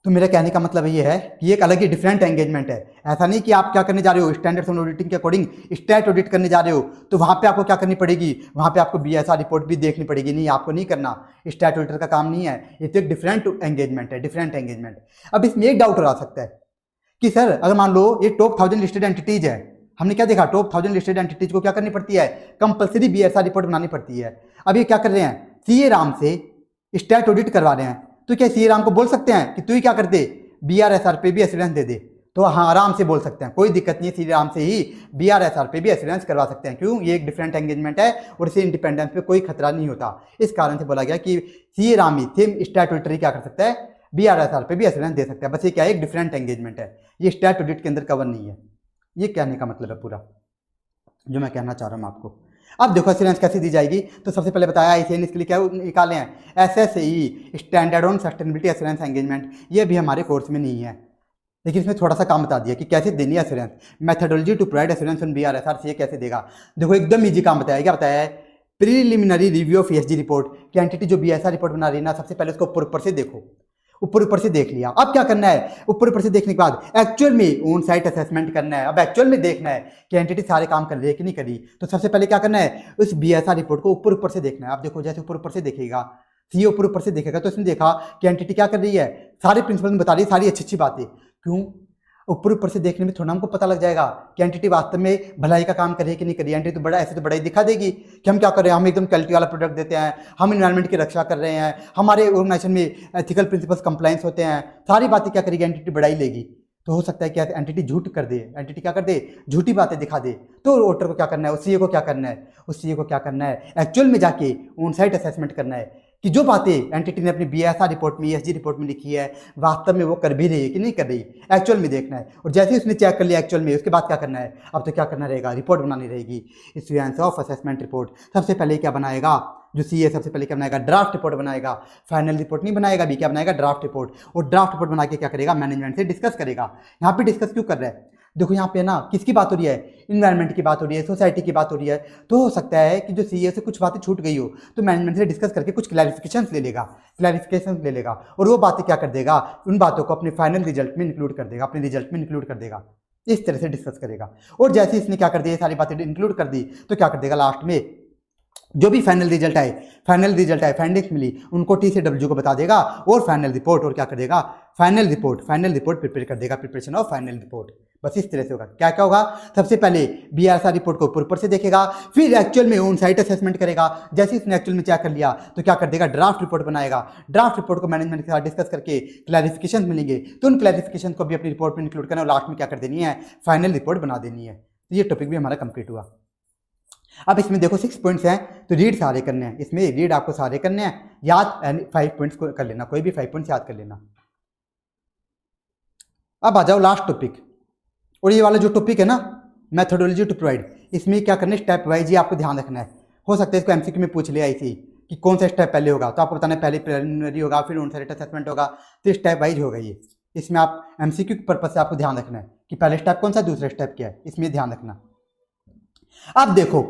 A: तो मेरा कहने का मतलब ये है कि एक अलग ही डिफरेंट एंगेजमेंट है। ऐसा नहीं कि आप क्या करने जा रहे हो, स्टैंडर्ड्स ऑन ऑडिटिंग के अकॉर्डिंग स्टैट ऑडिट करने जा रहे हो तो वहाँ पे आपको क्या करनी पड़ेगी, वहाँ पे आपको BSR रिपोर्ट भी देखनी पड़ेगी। नहीं, आपको नहीं करना, स्टैट ऑडिटर का काम नहीं है। ये तो एक डिफरेंट एंगेजमेंट है, डिफरेंट एंगेजमेंट। अब इसमें एक डाउट आ सकता है कि सर अगर मान लो ये टॉप 1000 लिस्टेड एंटिटीज है, हमने क्या देखा, टॉप 1000 लिस्टेड एंटिटीज को क्या करनी पड़ती है, कंपलसरी BSR रिपोर्ट बनानी पड़ती है। अब ये क्या कर रहे हैं, CA राम से स्टैट ऑडिट करवा रहे हैं, तो क्या CA राम को बोल सकते हैं कि तू ही क्या कर दे, BRSR पे भी एश्योरेंस दे दे? तो हाँ, आराम से बोल सकते हैं, कोई दिक्कत नहीं है, CA राम से ही BRSR पे भी एश्योरेंस करवा सकते हैं। क्यों, ये एक डिफरेंट एंगेजमेंट है और इससे इंडिपेंडेंस पे कोई खतरा नहीं होता। इस कारण से बोला गया कि CA राम ही सेम स्टैट ऑडिटर ही क्या कर सकता है, BRSR पे भी एश्योरेंस दे सकता है। बस ये क्या है, एक डिफरेंट एंगेजमेंट है, ये स्टैट ऑडिट के अंदर कवर नहीं है। ये कहने का मतलब है पूरा जो मैं कहना चाह रहा हूँ आपको। अब देखो एश्योरेंस कैसे दी जाएगी, तो सबसे पहले बताया ICN इसके लिए क्या निकाले हैं, SSAE standard on sustainability assurance engagement. ये भी हमारे कोर्स में नहीं है, लेकिन इसमें थोड़ा सा काम बता दिया कि कैसे देनी है assurance. Methodology to provide assurance on BRSR से कैसे देगा। देखो एकदम ईजी काम बताया, क्या बताया है, preliminary review of ESG report की एंटिटी जो BSR रिपोर्ट बना रही है ना, सबसे पहले उसको ऊपर से देखो, ऊपर से देख लिया। अब क्या करना है, ऊपर से देखने के बाद एक्चुअल में ऑन साइट असेसमेंट करना है। अब एक्चुअल में देखना है कि एंटिटी सारे काम कर रही है कि नहीं कर रही। तो सबसे पहले क्या करना है, उस BSR रिपोर्ट को ऊपर से देखना है। आप देखो जैसे ऊपर से देखेगा, CEO ऊपर से देखेगा तो इसने देखा कि एंटिटी क्या कर रही है, सारे प्रिंसिपल में बता रही है, सारी अच्छी बातें। क्यों, ऊपर से देखने में थोड़ा हमको पता लग जाएगा कि एंटिटी वास्तव में भलाई का काम कर रही है कि नहीं कर रही है। एंटिटी तो बड़ा ऐसे तो बड़ा ही दिखा देगी कि हम क्या कर रहे हैं, हम एकदम क्वालिटी वाला प्रोडक्ट देते हैं, हम इन्वायरमेंट की रक्षा कर रहे हैं, हमारे ऑर्गेनाइजेशन में एथिकल प्रिंसिपल्स कंप्लायंस होते हैं, सारी बातें क्या करेगी, एंटिटी बढ़ाई लेगी। तो हो सकता है कि एंटिटी झूठ कर दे, एंटिटी क्या कर दे, झूठी बातें दिखा दे। तो ऑडिटर को क्या करना है, उस CA को क्या करना है, उस CA को क्या करना है, एक्चुअल में जाके ऑन साइट असेसमेंट करना है कि जो बातें एंटिटी ने अपनी BSR रिपोर्ट में, ESG रिपोर्ट में लिखी है, वास्तव में वो कर भी रही है कि नहीं कर रही, एक्चुअल में देखना है। और जैसे ही उसने चेक कर लिया एक्चुअल में, उसके बाद क्या करना है, अब तो क्या करना रहेगा, रिपोर्ट बनानी रहेगी, इश्यूएंस ऑफ असेसमेंट रिपोर्ट। सबसे पहले क्या बनाएगा, जो CA सबसे पहले क्या बनाएगा, ड्राफ्ट रिपोर्ट बनाएगा, फाइनल रिपोर्ट नहीं बनाएगा, भी क्या बनाएगा, ड्राफ्ट रिपोर्ट। और ड्राफ्ट रिपोर्ट बना के क्या करेगा, मैनेजमेंट से डिस्कस करेगा। यहाँ पे डिस्कस क्यों कर रहा है, देखो यहाँ पे ना किसकी बात हो रही है, इन्वायरमेंट की बात हो रही है, सोसाइटी की बात हो रही है। तो हो सकता है कि जो CA से कुछ बातें छूट गई हो, तो मैनेजमेंट से डिस्कस करके कुछ क्लैरिफिकेशंस ले लेगा, और वो बातें क्या कर देगा, उन बातों को अपने फाइनल रिजल्ट में इंक्लूड कर देगा, अपने रिजल्ट में इंक्लूड कर देगा। इस तरह से डिस्कस करेगा। और जैसे इसने क्या कर दिया, सारी बातें इंक्लूड कर दी, तो क्या कर देगा, लास्ट में जो भी फाइनल रिजल्ट आए, फाइंडिंग्स मिली, उनको T से W को बता देगा, और फाइनल रिपोर्ट, और क्या कर देगा, फाइनल रिपोर्ट प्रिपेयर कर देगा, प्रिपरेशन ऑफ फाइनल रिपोर्ट। बस इस तरह से होगा। क्या क्या होगा, सबसे पहले BRSR रिपोर्ट को ऊपर से देखेगा, फिर एक्चुअल में ऑन साइट असेसमेंट करेगा। जैसे इसने एक्चुअल में चेक कर लिया तो क्या कर देगा, ड्राफ्ट रिपोर्ट बनाएगा। ड्राफ्ट रिपोर्ट को मैनेजमेंट के साथ डिस्कस करके क्लैरिफिकेशन मिलेंगे, तो उन क्लैरिफिकेशन को भी अपनी रिपोर्ट में इंक्लूड करना, और लास्ट में क्या कर देनी है, फाइनल रिपोर्ट बना देनी है। तो ये टॉपिक भी हमारा कंप्लीट हुआ। अब इसमें देखो 6 पॉइंट्स हैं, तो रीड सारे करने हैं, इसमें रीड आपको सारे करने हैं, याद 5 पॉइंट्स को कर लेना, कोई भी 5 पॉइंट्स याद कर लेना। अब आ जाओ लास्ट टॉपिक, और ये वाला जो टॉपिक है ना, मेथोडोलॉजी टू प्रोवाइड, इसमें क्या करना है, स्टेप वाइज ही आपको ध्यान रखना है। हो सकता है इसको MCQ में पूछ लिया ऐसे कि कौन सा स्टेप पहले होगा, तो आपको बताना है पहले प्रिलिमिनरी होगा, फिर ऑन साइट असेसमेंट होगा, तो स्टेप वाइज होगा ये। इसमें आप MCQ के पर्पज से आपको ध्यान रखना है कि पहले स्टेप कौन सा, दूसरा स्टेप क्या है, इसमें ध्यान रखना। अब देखो,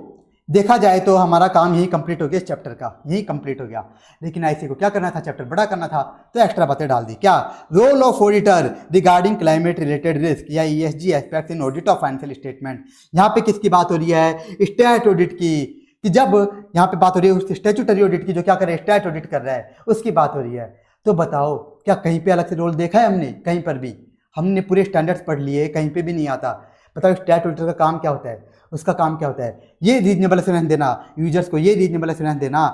A: देखा जाए तो हमारा काम यही कंप्लीट हो गया, इस चैप्टर का यही कंप्लीट हो गया। लेकिन ऐसे को क्या करना था, चैप्टर बड़ा करना था, तो एक्स्ट्रा बातें डाल दी। क्या, role of auditor regarding climate related risk या ESG aspects in audit of financial statement. यहाँ पे किसकी बात हो रही है, स्टैट ऑडिट की, कि जब यहाँ पे बात हो रही है उस स्टैट्यूटरी ऑडिट की, जो क्या कर रहा है, स्टैट ऑडिट कर रहा है, उसकी बात हो रही है। तो बताओ क्या कहीं पे अलग से रोल देखा है हमने, कहीं पर भी, हमने पूरे स्टैंडर्ड्स पढ़ लिए, कहीं पे भी नहीं आता। बताओ स्टैट ऑडिटर का काम क्या होता है, उसका काम क्या होता है, ये रीजनेबल एश्योरेंस देना यूजर्स को, ये रीजनेबल एश्योरेंस देना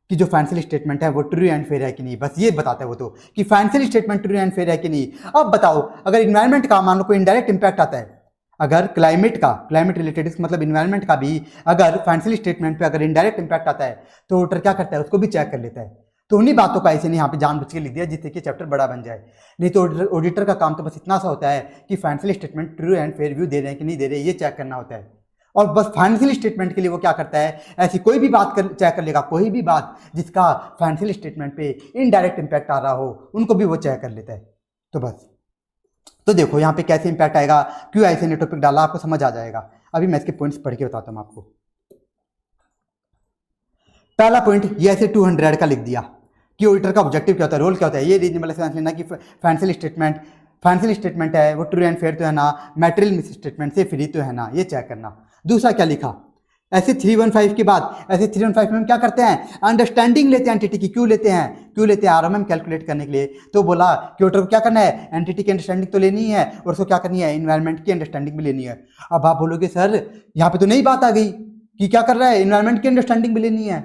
A: कि जो फाइनेंशियल स्टेटमेंट है वो ट्रू एंड फेयर है कि नहीं, बस ये बताता है वो तो, कि financial statement true and fair है कि नहीं। अब बताओ, अगर इन्वायरमेंट का मान लो कोई इनडायरेक्ट इंपैक्ट आता है, अगर क्लाइमेट रिलेटेड मतलब इन्वायरमेंट का भी अगर फाइनेंशियल स्टेटमेंट पे अगर इनडायरेक्ट इंपैक्ट आता है, तो ऑडिटर क्या करता है, उसको भी चेक कर लेता है। तो उन्हीं बातों का ऐसे ने यहाँ पे जानबूझ के लिख दिया जिससे कि चैप्टर बड़ा बन जाए। नहीं तो ऑडिटर का काम तो बस इतना सा होता है कि financial statement true and fair view दे रहे हैं कि नहीं दे रहे, ये चेक करना होता है। और बस फाइनेंशियल स्टेटमेंट के लिए वो क्या करता है, ऐसी कोई भी बात चेक कर लेगा, कोई भी बात जिसका फाइनेंशियल स्टेटमेंट पे इनडायरेक्ट इंपैक्ट आ रहा हो उनको भी वो चेक कर लेता है। तो बस, तो देखो यहाँ पे कैसे इंपैक्ट आएगा, क्यों ऐसे ने टॉपिक डाला, आपको समझ आ जाएगा। अभी मैं इसके पॉइंट्स पढ़ के बताता हूँ आपको। पहला पॉइंट ये ऐसे 200 का लिख दिया कि ऑडिटर का ऑब्जेक्टिव क्या होता है, रोल क्या होता है। ये रीजनेबल एश्योरेंस लेना कि फाइनेंशियल स्टेटमेंट है वो ट्रू एंड फेयर तो है ना, मैटेरियल मिस स्टेटमेंट से फ्री तो है ना, ये चेक करना। दूसरा क्या लिखा, ऐसे 315 के बाद ऐसे 315 में हम क्या करते हैं, अंडरस्टैंडिंग लेते हैं एंटिटी की। क्यों लेते हैं आरएमएम कैलकुलेट करने के लिए। तो बोला कि ऑडिटर को क्या करना है, एंटिटी की अंडरस्टैंडिंग तो लेनी है और उसको क्या करनी है, इन्वायरमेंट की अंडरस्टैंडिंग भी लेनी है। अब आप बोलोगे सर यहाँ पे तो नई बात आ गई कि क्या कर रहा है, इन्वायरमेंट की अंडरस्टैंडिंग भी लेनी है,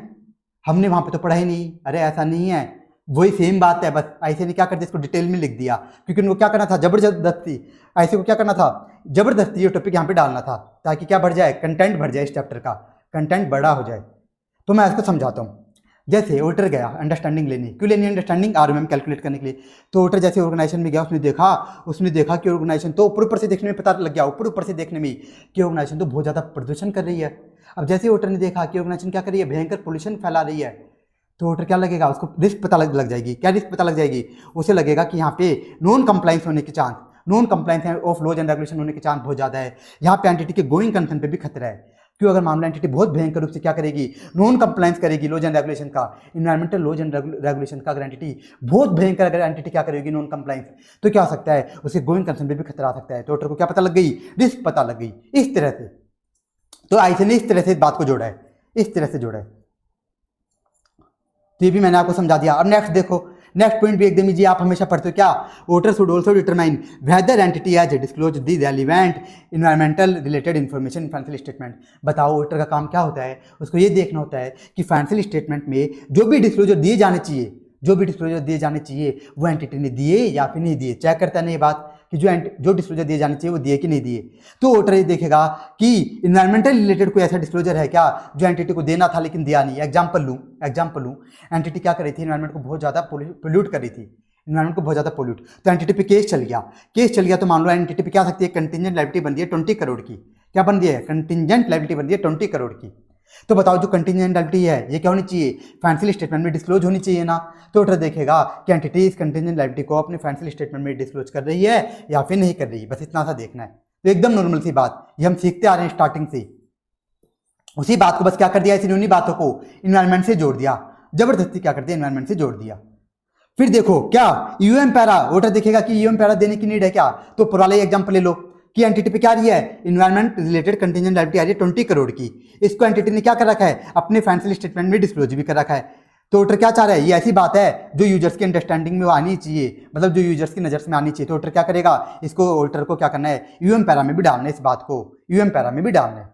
A: हमने वहां पे तो पढ़ा ही नहीं। अरे ऐसा नहीं है, वही सेम बात है, बस ऐसे ने क्या कर दिया, इसको डिटेल में लिख दिया क्योंकि उनको क्या करना था, जबरदस्ती ऐसे को क्या करना था, जबरदस्ती ये टॉपिक यहाँ पे डालना था ताकि क्या बढ़ जाए, कंटेंट बढ़ जाए, इस चैप्टर का कंटेंट बड़ा हो जाए। तो मैं इसको समझाता हूँ। जैसे ऑडिटर गया अंडरस्टैंडिंग लेनी, क्यों लेनी अंडरस्टैंडिंग, आरएमएम कैलकुलेट करने के लिए। तो ऑडिटर जैसे ऑर्गेनाइजेशन में गया, उसने देखा कि ऑर्गेनाइजेशन तो ऊपर से देखने में पता लग गया, ऊपर से देखने में कि ऑर्गेनाइजेशन तो बहुत ज़्यादा प्रदूषण कर रही है। अब जैसे ऑडिटर ने देखा कि ऑर्गेनाइजेशन क्या कर रही है, भयंकर पोल्यूशन फैला रही है, तो ऑडिटर क्या लगेगा, उसको रिस्क पता लग जाएगी। क्या रिस्क पता लग जाएगी, उसे लगेगा कि यहाँ पे नॉन कंप्लाइंस होने के chance, non compliance of laws and regulation होने के चांस बहुत ज़्यादा है। यहाँ पे एंटिटी के गोइंग कंसर्न पे भी खतरा है। क्यों, अगर मामला एंटिटी बहुत भयंकर रूप से क्या करेगी, नॉन कंप्लाइंस करेगी लॉज एंड रेगुलेशन का, इन्वायरमेंटल लॉज एंड रेगुलेशन का, अगर एंटिटी बहुत भयंकर, अगर एंटिटी क्या करेगी नॉन कंप्लाइंस, तो क्या हो सकता है, उसे गोइंग कंसर्न पे भी खतरा आ सकता है। तो ऑडिटर को क्या पता लग गई, रिस्क पता लग गई। इस तरह से तो ऐसे ने इस तरह से इस बात को जोड़ा है, इस तरह से जोड़ा है। तो ये भी मैंने आपको समझा दिया। अब नेक्स्ट देखो, नेक्स्ट पॉइंट भी एकदम इजी, आप हमेशा पढ़ते हो क्या, auditor should also determine whether entity has disclose the relevant environmental related information in financial statement. बताओ ऑडिटर का काम क्या होता है, उसको ये देखना होता है कि फाइनेंशियल स्टेटमेंट में जो भी डिस्क्लोजर दिए जाने चाहिए, वो एंटिटी ने दिए या फिर नहीं दिए। चेक करता है ना ये बात कि जो डिस्क्लोजर दिए जाने चाहिए वो दिए कि नहीं दिए। तो ऑडिटर ये देखेगा कि इन्वायरमेंटल रिलेटेड कोई ऐसा डिस्क्लोजर है क्या जो एंटिटी को देना था लेकिन दिया नहीं। एग्जाम्पल लूँ, एंटिटी क्या कर रही थी, इन्वायरमेंट को बहुत ज़्यादा पोल्यूट कर रही थी, तो एंटिटी पे केस चल गया। तो मान लो एंटिटी पे क्या आ सकती है, कंटिजेंट लायबिलिटी बन रही है 20 करोड़ की। क्या बन रही है, कंटिजेंट लायबिलिटी बन रही है 20 करोड़ की। तो बताओ जो कंटिजेंट लायबिलिटी है ये क्या होनी चाहिए, फाइनेंशियल स्टेटमेंट में डिस्क्लोज होनी चाहिए ना। तो ऑडिटर देखेगा कि एंटिटी इस कंटिजेंट लायबिलिटी को अपने फाइनेंशियल स्टेटमेंट में डिस्क्लोज कर रही है या फिर नहीं कर रही है, बस इतना सा देखना है। तो एकदम नॉर्मल सी बात, ये हम सीखते आ रहे हैं स्टार्टिंग से। उसी बात को बस क्या कर दिया, इसी उन्हीं बातों को इन्वायरमेंट से जोड़ दिया, जबरदस्ती क्या कर दिया, इन्वायरमेंट से जोड़ दिया। फिर देखो क्या, यूएम पैरा, ऑडिटर देखेगा कि यूएम पैरा देने की नीड है क्या। तो ऊपर वाला एग्जांपल ले लो कि एंटिटी पे क्या आ रही है, इन्वायरमेंट रिलेटेड कंटिजेंट लायबिलिटी आ रही है 20 करोड़ की। इसको एंटिटी ने क्या कर रखा है, अपने फाइनेंशियल स्टेटमेंट में डिस्क्लोज भी कर रखा है। तो ऑडिटर क्या चाह रहा है, ये ऐसी बात है जो यूजर्स की अंडरस्टैंडिंग में आनी चाहिए, मतलब जो यूजर्स की नजर में आनी चाहिए। तो ऑडिटर क्या करेगा, इसको ऑडिटर को क्या करना है, यूएम पैरा में भी डालना है, इस बात को यूएम पैरा में भी डालना है।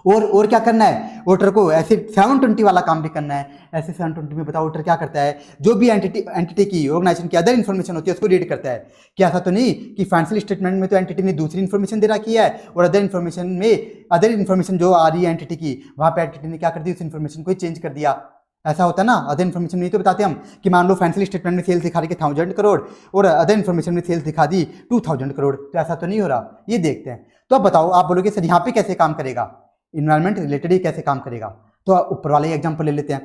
A: और क्या करना है, ऑडिटर को ऐसे 720 वाला काम भी करना है। ऐसे 720 में बताओ ऑडिटर क्या करता है, जो भी एंटिटी की, ऑर्गेनाइजेशन की अदर इन्फॉर्मेशन होती है उसको रीड करता है। क्या ऐसा तो नहीं कि फाइनेंशियल स्टेटमेंट में तो एंटिटी ने दूसरी इन्फॉर्मेशन दे रखी है और अदर इन्फॉर्मेशन जो आ रही है एंटिटी की, वहां पे एंटिटी ने क्या कर दी, उस इन्फॉर्मेशन को चेंज कर दिया। ऐसा होता है ना, अदर इन्फॉर्मेशन नहीं तो बताते हम कि मान लो फाइनेंशियल स्टेटमेंट में सेल्स दिखा रही है 1000 करोड़ और अदर इन्फॉर्मेशन में सेल्स दिखा दी 2000 करोड़, तो ऐसा तो नहीं हो रहा, ये देखते हैं। तो अब बताओ, आप बोलोगे सर यहाँ पे कैसे काम करेगा, इन्वायरमेंट रिलेटेड ही कैसे काम करेगा। तो ऊपर वाले एग्जांपल ले लेते हैं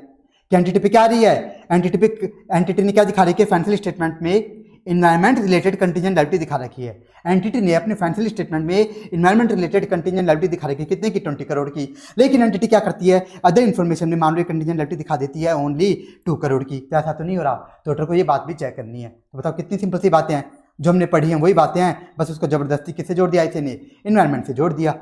A: कि एंटिटी पे क्या आ रही है, एंटिटी ने क्या दिखा रही है, फाइनेंशियल स्टेटमेंट में इन्वायरमेंट रिलेटेड कंटिजेंट लायबिलिटी दिखा रखी है। एंटिटी ने अपने फाइनेंशियल स्टेटमेंट में इन्वायरमेंट रिलेटेड कंटिजेंट लायबिलिटी दिखा रखी है, कितने की, 20 करोड़ की। लेकिन एंटिटी क्या करती है, अदर इन्फॉर्मेशन में मान लो कंटिजेंट लायबिलिटी दिखा देती है ओनली 2 करोड़ की। तो ऐसा तो नहीं हो रहा, तो ऑडिटर को ये बात भी चेक करनी है। तो बताओ कितनी सिंपल सी बातें हैं, जो हमने पढ़ी हैं वही बातें हैं, बस उसको जबरदस्ती किससे जोड़ दिया, इसे ने इन्वायरमेंट से जोड़ दिया।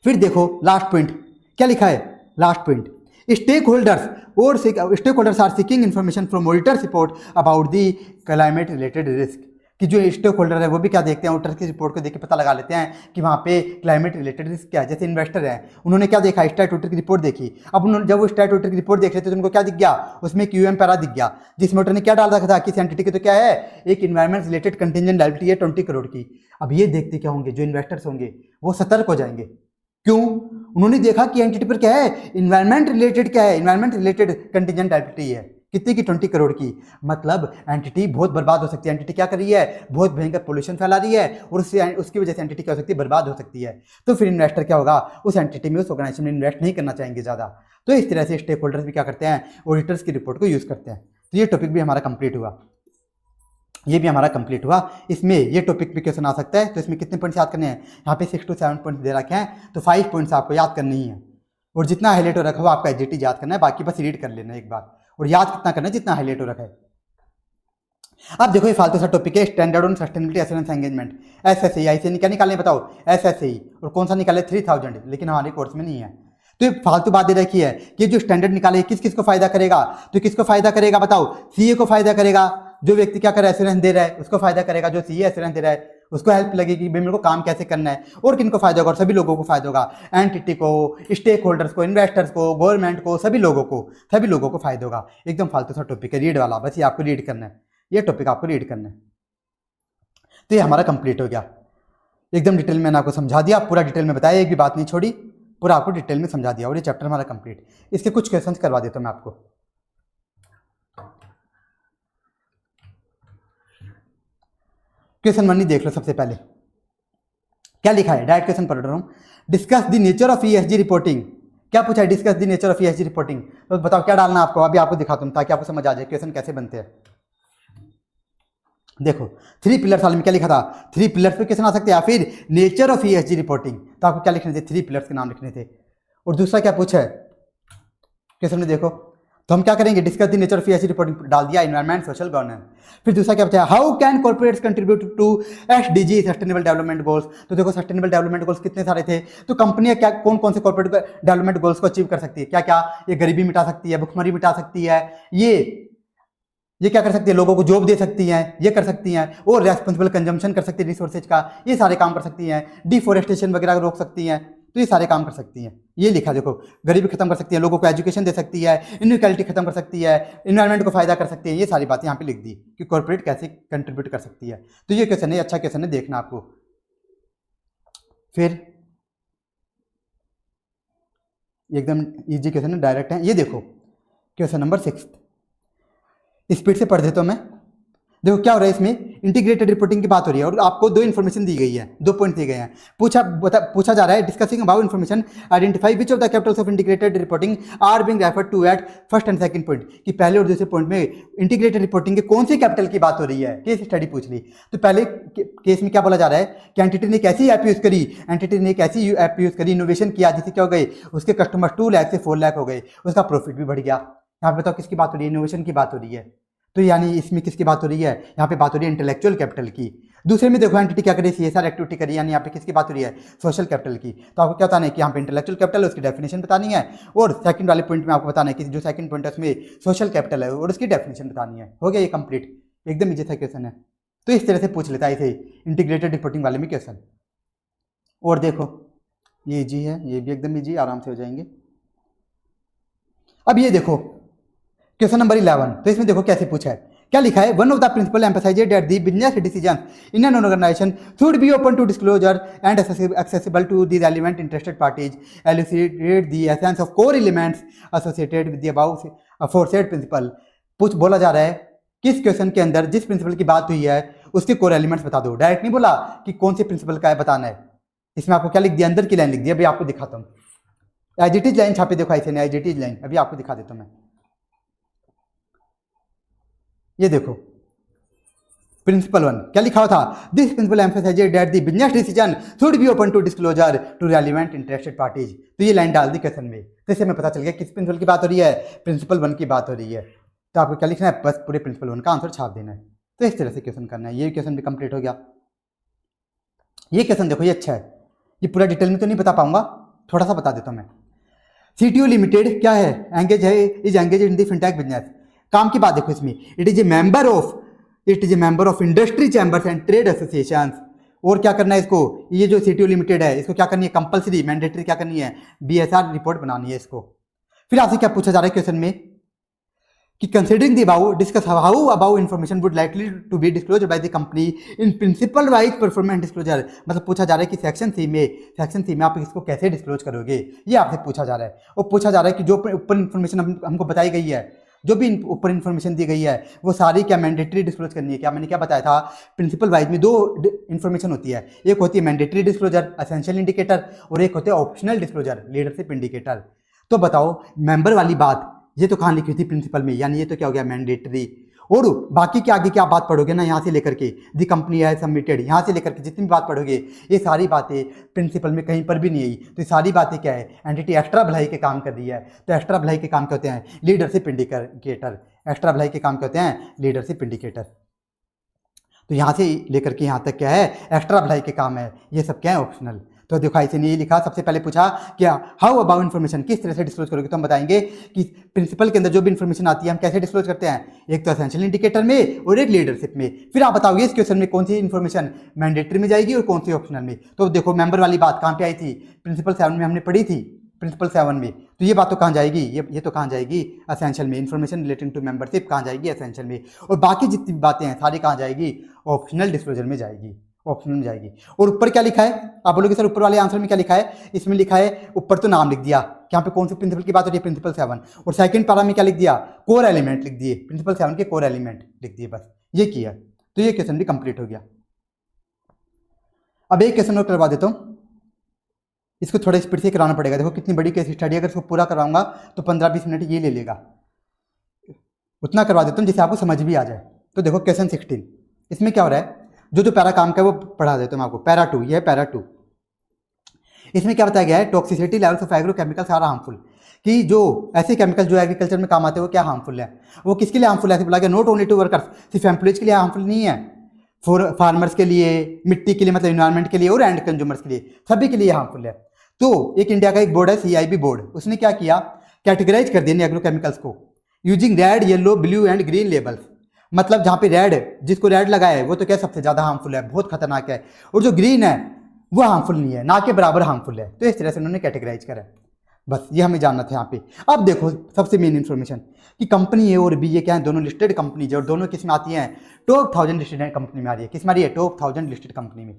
A: फिर देखो लास्ट पॉइंट क्या लिखा है, last point, stakeholders are seeking information from auditors report about the climate related risk. कि जो स्टेक होल्डर है वो भी क्या देखते हैं, ऑडिटर की रिपोर्ट को देख के पता लगा लेते हैं कि वहाँ पे क्लाइमेट रिलेटेड रिस्क क्या है। जैसे इन्वेस्टर है, उन्होंने क्या देखा, स्टैट ऑडिटर की रिपोर्ट देखी। अब उन्होंने जब वो स्टैट ऑडिटर की रिपोर्ट देख रहे थे तो उनको क्या दिख गया, उसमें एक यूएम पैरा दिख गया, जिसमें ऑडिटर ने क्या डाल रखा था कि एंटिटी की तो क्या है, एक इन्वायरमेंट रिलेटेड कंटिजेंट लायबिलिटी है 20 करोड़ की। अब ये देखते क्या होंगे, जो इन्वेस्टर्स होंगे वो सतर्क हो जाएंगे। क्यों, उन्होंने देखा कि एंटिटी पर क्या है, इन्वायरमेंट रिलेटेड क्या है, इन्वायरमेंट रिलेटेड कंटीजेंट लायबिलिटी है, कितने की, 20 करोड़ की। मतलब एंटिटी बहुत बर्बाद हो सकती है, एंटिटी क्या कर रही है, बहुत भयंकर पोल्यूशन फैला रही है और उससे उसकी वजह से एंटिटी क्या हो सकती है, बर्बाद हो सकती है। तो फिर इन्वेस्टर क्या होगा, उस एंटिटी में, उस ऑर्गेनाइजेशन में इन्वेस्ट नहीं करना चाहेंगे ज़्यादा। तो इस तरह से स्टेक होल्डर्स भी क्या करते हैं, ऑडिटर्स की रिपोर्ट को यूज़ करते हैं। तो ये टॉपिक भी हमारा कंप्लीट हुआ, ये भी हमारा कंप्लीट हुआ। इसमें ये टॉपिक भी क्वेश्चन आ सकता है। तो इसमें कितने पॉइंट्स याद करने हैं, यहाँ पे 6 to 7 पॉइंट्स दे रखे हैं, तो 5 पॉइंट्स आपको याद करने ही है। और जितना हाईलाइट हो रखा है वो आपका एग्जैक्टली याद करना है, बाकी बस रीड कर लेना एक बार, और याद कितना करना है, जितना हाईलाइट हो रखा है। अब देखो ये फालतू सा टॉपिक है, standard on sustainability assurance engagement, SSAI से क्या निकालने बताओ, SSAI, और कौन सा निकाले 3000, लेकिन हमारे कोर्स में नहीं है। तो ये फालतू बात दे रखी है कि जो स्टैंडर्ड निकाले किस किस को फायदा करेगा, तो किसको फायदा करेगा बताओ, सीए को फायदा करेगा, जो व्यक्ति क्या कर रहा है, एश्योरेंस दे रहा है उसको फायदा करेगा, जो सीए एश्योरेंस दे रहा है उसको हेल्प लगेगी भाई मेरे को काम कैसे करना है, और किनको फायदा होगा, और सभी लोगों को फायदा होगा, एंटिटी को, स्टेक होल्डर्स को, इन्वेस्टर्स को, गवर्नमेंट को, सभी लोगों को फायदा होगा। एकदम फालतू सा टॉपिक है, रीड वाला, बस ये आपको रीड करना है, ये टॉपिक आपको रीड करना है। तो ये हमारा कंप्लीट हो गया, एकदम डिटेल में मैंने आपको समझा दिया, पूरा डिटेल में बताया, एक भी बात नहीं छोड़ी, पूरा आपको डिटेल में समझा दिया, और ये चैप्टर हमारा कंप्लीट। इसके कुछ क्वेश्चंस करवा देता हूं मैं आपको। क्वेश्चन 1 देख लो। सबसे पहले क्या लिखा है, डायरेक्ट क्वेश्चन पढ़ रहा हूं, discuss the nature of ESG reporting. क्या पूछा है, discuss the nature of ESG reporting. तो बताओ क्या डालना आपको, अभी आपको दिखाता हूं ताकि आपको समझ आ जाए क्वेश्चन कैसे बनते हैं। देखो 3 पिलर्स वाले में क्या लिखा था, 3 पिलर्स पे क्वेश्चन आ सकते हैं, या फिर नेचर ऑफ ESG रिपोर्टिंग, तो आपको क्या लिखने थे, 3 पिलर्स के नाम लिखने थे। और दूसरा क्या पूछा है क्वेश्चन में, देखो तो हम क्या करेंगे, discuss the nature of ESG reporting डाल दिया, एनवायरमेंट, सोशल, गवर्नेंस। फिर दूसरा क्या पूछा है, how can corporates contribute to SDG, sustainable development goals. तो देखो सस्टेनेबल डेवलपमेंट गोल्स कितने सारे थे, तो कंपनियां क्या कौन कौन से कॉर्पोरेट डेवलपमेंट गोल्स को अचीव कर सकती है, क्या क्या, ये गरीबी मिटा सकती है, भुखमरी मिटा सकती है, ये क्या कर सकती है, लोगों को जॉब दे सकती हैं, ये कर सकती हैं, और रेस्पॉन्सिबल कंजम्पशन कर सकती है रिसोर्सेज का, ये सारे काम कर सकती हैं, डिफोरेस्टेशन वगैरह रोक सकती हैं, तो ये सारे काम कर सकती हैं। ये लिखा देखो, गरीबी खत्म कर सकती है, लोगों को एजुकेशन दे सकती है, इनइक्वालिटी खत्म कर सकती है, इन्वायरमेंट को फायदा कर सकती है, ये सारी बातें यहाँ पे लिख दी कि कॉर्पोरेट कैसे कंट्रीब्यूट कर सकती है। तो ये क्वेश्चन है, अच्छा क्वेश्चन है, देखना आपको। फिर एकदम इजी क्वेश्चन है, डायरेक्ट है, ये देखो क्वेश्चन नंबर 6, स्पीड से पढ़ देता हूं मैं। देखो क्या हो रहा है, इसमें इंटीग्रेटेड रिपोर्टिंग की बात हो रही है, और आपको 2 इन्फॉर्मेशन दी गई है, 2 पॉइंट दिए गए हैं। पूछा जा रहा है, discussing about information, identify which of the capitals of integrated reporting are being referred to at first and second point, कि पहले और दूसरे पॉइंट में इंटीग्रेटेड रिपोर्टिंग के कौन सी कैपिटल की बात हो रही है, केस स्टडी पूछ ली। तो पहले केस में क्या बोला जा रहा है कि एंटिटी ने कैसी ऐप यूज करी, एंटिटी ने एक ऐसी ऐप यूज करी, इनोवेशन किया, जिससे क्या हो गए, उसके कस्टमर 2 लाख से 4 लाख हो गए, उसका प्रॉफिट भी बढ़ गया। यहाँ पे बताओ किसकी बात हो रही है, इनोवेशन की बात हो रही है। तो यानी इसमें किसकी बात हो रही है, यहाँ पे बात हो रही है इंटेलेक्चुअल कैपिटल की। दूसरे में देखो एंटिटी क्या करी, CSR एक्टिविटी करी, यानी यहाँ पे किसकी बात हो रही है, सोशल कैपिटल की। तो आपको क्या बताना है कि यहाँ पे इंटेलेक्चुअल कैपिटल है, उसकी डेफिनेशन बतानी है, और सेकंड वाले पॉइंट में आपको बताना है कि जो सेकंड पॉइंट है उसमें सोशल कैपिटल है और उसकी डेफिनेशन बतानी है। हो गया ये कंप्लीट, एकदम इजी सा क्वेश्चन है। तो इस तरह से पूछ लेता है इसे इंटीग्रेटेड रिपोर्टिंग वाले में क्वेश्चन। और देखो ये इजी है, ये भी एकदम इजी, आराम से हो जाएंगे। अब ये देखो क्वेश्चन नंबर 11, तो इसमें देखो कैसे पूछा है, क्या लिखा है, one of the principle emphasized that the business decision in an organization should be open to disclosure and accessible to the relevant interested parties, elucidate the essence of core elements associated with the above aforesaid principle. बोला जा रहा है किस question के अंदर जिस principal की बात हुई है उसके कोर एलिमेंट्स बता दो। डायरेक्ट नहीं बोला कि कौन से प्रिंसिपल का है बताना है, इसमें आपको क्या लिख दिया, अंदर की लाइन लिख दी। अभी आपको दिखाता हूँ, एज इट इज लाइन छापे देखो, ऐसे नहीं, एज इट इज लाइन अभी आपको दिखा देता हूँ मैं। ये देखो प्रिंसिपल 1 क्या लिखा हुआ था, this principle emphasized that the business decision should be open to disclosure to relevant interested parties. तो ये लाइन डाल दी क्वेश्चन में, तो इससे हमें पता चल गया किस प्रिंसिपल की बात हो रही है, प्रिंसिपल 1 की बात हो रही है। तो आपको क्या लिखना है, बस पूरे प्रिंसिपल 1 का आंसर छाप देना है। तो इस तरह से क्वेश्चन करना है। ये क्वेश्चन भी कंप्लीट हो गया। ये क्वेश्चन देखो, ये अच्छा है, ये पूरा डिटेल में तो नहीं बता पाऊंगा, थोड़ा सा बता देता हूं मैं। CTO लिमिटेड क्या है, एंगेज है, is engage in the fintech business. काम की बात देखो इसमें, it is a member of industry chambers and trade associations. और क्या करना है इसको, ये जो CTO लिमिटेड है इसको क्या करनी है, कंपलसरी मैंडेटरी क्या करनी है, BSR रिपोर्ट बनानी है इसको। फिर आपसे क्या पूछा जा रहा है क्वेश्चन में कि considering the about discuss how about information would likely to be disclose by the company in principle wise performance disclosure. मतलब पूछा जा रहा है कि सेक्शन सी में आप इसको कैसे डिस्क्लोज करोगे, ये आपसे पूछा जा रहा है। और पूछा जा रहा है कि जो ऊपर इन्फॉर्मेशन हमको बताई गई है, जो भी ऊपर इन्फॉर्मेशन दी गई है वो सारी क्या मैंडेटरी डिस्क्लोज करनी है। क्या मैंने क्या बताया था, प्रिंसिपल वाइज में दो इन्फॉर्मेशन होती है, एक होती है मैंडेटरी डिस्क्लोजर एसेंशियल इंडिकेटर, और एक होते हैं ऑप्शनल डिस्क्लोजर लीडरशिप इंडिकेटर। तो बताओ मेंबर वाली बात ये तो कहाँ लिखी थी प्रिंसिपल में, यानी ये तो क्या हो गया मैंडेटरी। और बाकी के आगे क्या बात पढ़ोगे ना, यहाँ से लेकर के दी कंपनी है सबमिटेड, यहाँ से लेकर के जितनी भी बात पढ़ोगे ये सारी बातें प्रिंसिपल में कहीं पर भी नहीं आई। तो ये सारी बातें क्या है, एंटिटी एक्स्ट्रा भलाई के काम कर रही है। तो एक्स्ट्रा भलाई के काम क्या होते हैं, लीडरशिप इंडिकेटर। एक्स्ट्रा भलाई के काम क्या होते हैं, लीडरशिप इंडिकेटर। तो यहाँ से लेकर के यहाँ तक क्या है, एक्स्ट्रा भलाई के काम है, ये सब क्या है, ऑप्शनल। तो देखो ऐसे नहीं लिखा, सबसे पहले पूछा क्या हाउ अबाउट इन्फॉर्मेशन, किस तरह से डिस्क्लोज करोगे। तो हम बताएंगे कि प्रिंसिपल के अंदर जो भी इन्फॉर्मेशन आती है हम कैसे डिस्क्लोज करते हैं, एक तो एसेंशियल इंडिकेटर में और एक लीडरशिप में। फिर आप बताओगे इस क्वेश्चन में कौन सी इन्फॉर्मेशन मैंडेटरी में जाएगी और कौन सी ऑप्शनल में। तो देखो मेंबर वाली बात कहाँ पे आई थी, प्रिंसिपल 7 में हमने पढ़ी थी, प्रिंसिपल 7 में। तो ये बात तो कहाँ जाएगी, ये तो कहाँ जाएगी, एसेंशियल में। इन्फॉर्मेशन रिलेटिंग टू मेंबरशिप कहाँ जाएगी, एसेंशियल में। और बाकी जितनी बातें हैं सारी कहाँ जाएगी, ऑप्शनल डिस्क्लोजर में जाएगी, ऑप्शनल में जाएगी। और ऊपर क्या लिखा है, आप बोलोगे सर ऊपर वाले आंसर में क्या लिखा है, इसमें लिखा है ऊपर तो नाम लिख दिया कि यहाँ पे कौन से प्रिंसिपल की बात हो रही है, प्रिंसिपल 7। और सेकंड पैरा में क्या लिख दिया, कोर एलिमेंट लिख दिए, प्रिंसिपल 7 के कोर एलिमेंट लिख दिए, बस ये किया। तो ये क्वेश्चन भी कंप्लीट हो गया। अब एक क्वेश्चन और करवा देता हूँ, इसको थोड़ा स्पीड से कराना पड़ेगा। देखो कितनी बड़ी केस स्टडी, अगर इसको पूरा करवाऊंगा तो 15-20 मिनट ये ले लेगा। उतना करवा देता हूँ जिससे आपको समझ भी आ जाए। तो देखो क्वेश्चन 16, इसमें क्या हो रहा है, जो पैरा काम का है वो पढ़ा देता हूँ आपको। पैरा 2, ये है पैरा 2। इसमें क्या बताया गया है, toxicity levels of agro chemicals are harmful, कि जो ऐसे केमिकल जो एग्रीकल्चर में काम आते हैं वो क्या हार्मफुल है। वो किसके लिए हार्मफुल है, ऐसे बोला गया नॉट ओनली टू वर्कर्स, सिर्फ एम्प्लॉइज के लिए हार्मफुल नहीं है, फॉर फार्मर्स के लिए, मिट्टी के लिए मतलब इन्वायरमेंट के लिए, और एंड कंज्यूमर्स के लिए, सभी के लिए हार्मफुल है। तो एक इंडिया का एक बोर्ड है CIB बोर्ड, उसने क्या किया, कैटेगराइज कर दिया एग्रो केमिकल्स को using red, yellow, blue and green labels. मतलब जहाँ पे रेड, जिसको रेड लगा है वो तो क्या सबसे ज्यादा हार्मफुल है, बहुत खतरनाक है, और जो ग्रीन है वो हार्मफुल नहीं है, ना के बराबर हार्मफुल है। तो इस तरह से उन्होंने कैटेगराइज करा। बस ये हमें जानना था यहाँ पे। अब देखो सबसे मेन इन्फॉर्मेशन कि कंपनी A और B ये क्या है, दोनों लिस्टेड कंपनीज है, और दोनों किस में आती हैं, टॉप 1000 लिस्टेड कंपनी में आ रही है। किस में आ रही है, टॉप 1000 लिस्टेड कंपनी में।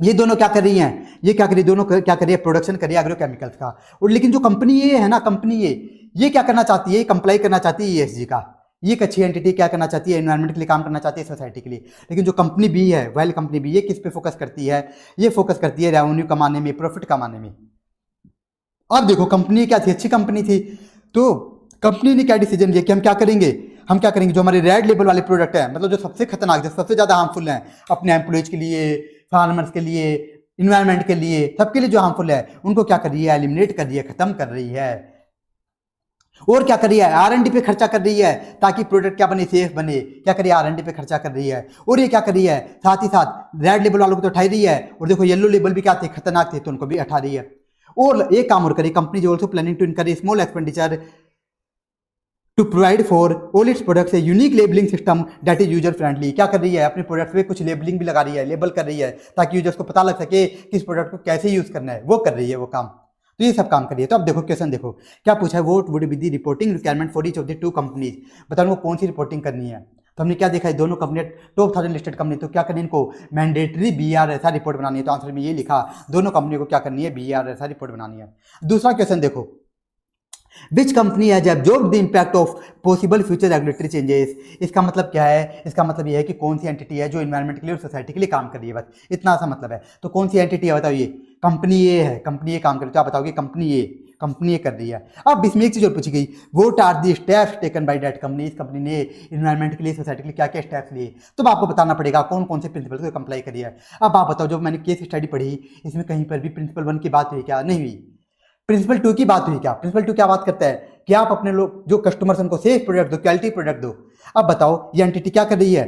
A: ये दोनों क्या कर रही हैं, ये क्या कर रही है, दोनों क्या कर रही है, प्रोडक्शन कर रही है एग्रो केमिकल्स का। और लेकिन जो कंपनी ये है ना, कंपनी ये क्या करना चाहती है, कंप्लाई करना चाहती है ESG का। ये एक अच्छी एंटिटी क्या करना चाहती है, एनवायरनमेंट के लिए काम करना चाहती है, सोसाइटी के लिए। लेकिन जो कंपनी B है, वेल कंपनी B, ये किस पे फोकस करती है, ये फोकस करती है रेवेन्यू कमाने में, प्रॉफिट कमाने में। अब देखो कंपनी क्या थी, अच्छी कंपनी थी। तो कंपनी ने क्या डिसीजन लिया कि हम क्या करेंगे, जो हमारे रेड लेबल वाले प्रोडक्ट है, मतलब जो सबसे खतरनाक, जो सबसे ज्यादा हार्मफुल है अपने एम्प्लॉयज के लिए, फार्मर्स के लिए, इन्वायरमेंट के लिए, सबके लिए जो हार्मफुल है, उनको क्या कर रही है, एलिमिनेट कर रही है, खत्म कर रही है। और क्या कर रही है, R&D पे खर्चा कर रही है ताकि प्रोडक्ट क्या बने, सेफ बने। क्या कर रही है, R&D पे खर्चा कर रही है। और ये क्या कर रही है, साथ ही साथ रेड लेबल वालों को तो उठाई रही है, और देखो येलो लेबल भी क्या थे, खतरनाक थे, तो उनको भी उठा रही है। और एक काम और करिए, कंपनी जो also planning to incur small expenditure to provide for all its products a unique labelling system that is user friendly. क्या कर रही है, अपने प्रोडक्ट्स पे कुछ लेबलिंग भी लगा रही है, लेबल कर रही है, ताकि यूजर्स को पता लग सके कि इस प्रोडक्ट को कैसे यूज करना है, वो कर रही है वो काम। तो ये सब काम करिए। तो अब देखो क्वेश्चन देखो क्या पूछा है, what would be the reporting requirement for each of the two companies. बताओ उनको कौन सी रिपोर्टिंग करनी है। तो हमने क्या देखा है, दोनों कंपनी टॉप 1000 लिस्टेड कंपनी, तो क्या करनी है, इनको मैंडेटरी BRSR रिपोर्ट बनानी है। तो आंसर में ये लिखा, दोनों कंपनी को क्या करनी है, BRSR रिपोर्ट बनानी है। दूसरा क्वेश्चन देखो, which company has absorbed the impact of possible future regulatory changes. इसका मतलब क्या है, इसका मतलब ये है कि कौन सी एंटिटी है जो इन्वायरमेंट के लिए और सोसाइटी के लिए काम कर रही है, बस इतना सा मतलब है। तो कौन सी एंटिटी है बताओ, ये कंपनी ए है, कंपनी ए काम कर रही है। तो आप बताओगे कंपनी ए कर रही है। अब इसमें एक चीज और पूछी गई, what are the steps taken by that company. इस कंपनी ने इन्वायरमेंट के लिए, सोसाइटी के लिए क्या क्या स्टेप्स लिए। तो आपको बताना पड़ेगा कौन कौन से प्रिंसिपल को कंप्लाई करी है। अब आप बताओ, जो मैंने केस स्टडी पढ़ी इसमें कहीं पर भी प्रिंसिपल 1 की बात हुई क्या, नहीं हुई। प्रिंसिपल 2 की बात हुई क्या, प्रिंसिपल 2 क्या बात करता है कि आप अपने लोग जो कस्टमर्स उनको सेफ प्रोडक्ट दो, क्वालिटी प्रोडक्ट दो। अब बताओ ये एंटिटी क्या कर रही है,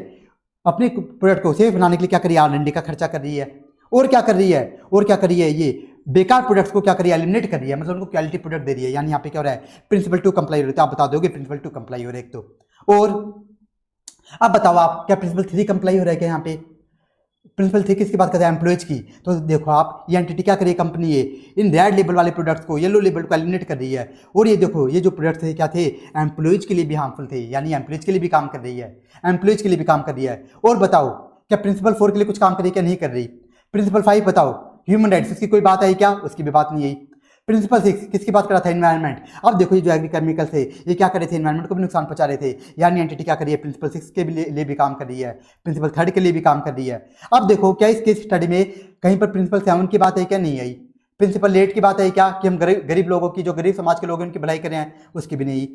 A: अपने प्रोडक्ट को सेफ बनाने के लिए क्या कर रही है, R&D का खर्चा कर रही है। और क्या कर रही है, ये बेकार प्रोडक्ट्स को क्या कर रही है, एलिमिनेट कर रही है, मतलब उनको क्वालिटी प्रोडक्ट दे रही है। यानी यहाँ पे क्या हो रहा है, प्रिंसिपल 2 कंप्लाई हो रही है। तो आप बता दोगे प्रिंसिपल 2 कंप्लाई हो रहा है एक तो। और अब बताओ आप, क्या प्रिंसिपल 3 कंप्लाई हो रहा है क्या यहाँ पे, प्रिंसिपल 3 किसकी बात करता है? एम्प्लॉयज की। तो देखो आप, ये एंटिटी क्या कर रही है? कंपनी है, इन रेड लेबल वाले प्रोडक्ट्स को येलो लेबल को एलिमिनेट कर रही है। और ये देखो, ये जो प्रोडक्ट्स थे क्या थे? एम्प्लॉयज के लिए भी हार्मफुल थे, यानी एम्प्लॉयज के लिए भी काम कर रही है, एम्प्लॉयज के लिए भी काम कर रही है। और बताओ क्या प्रिंसिपल 4 के लिए कुछ काम कर रही है क्या? नहीं कर रही। प्रिंसिपल 5 बताओ, ह्यूमन राइट्स, इसकी कोई बात आई क्या? उसकी भी बात नहीं आई। प्रिंसिपल 6 किसकी बात कर रहा था? एनवायरनमेंट। अब देखो ये जो एग्रीकेमिकल थे, ये क्या कर रहे थे? एनवायरनमेंट को भी नुकसान पहुंचा रहे थे, यानी एंटिटी क्या कर रही है? प्रिंसिपल 6 के लिए भी काम कर रही है, प्रिंसिपल 3 के लिए भी काम कर रही है। अब देखो क्या इस केस स्टडी में कहीं पर प्रिंसिपल 7 की बात आई क्या? नहीं आई। प्रिंसिपल 8 की बात आई क्या? कि हम गरीब लोगों की, जो गरीब समाज के लोग हैं उनकी भलाई करें, उसकी भी नहीं।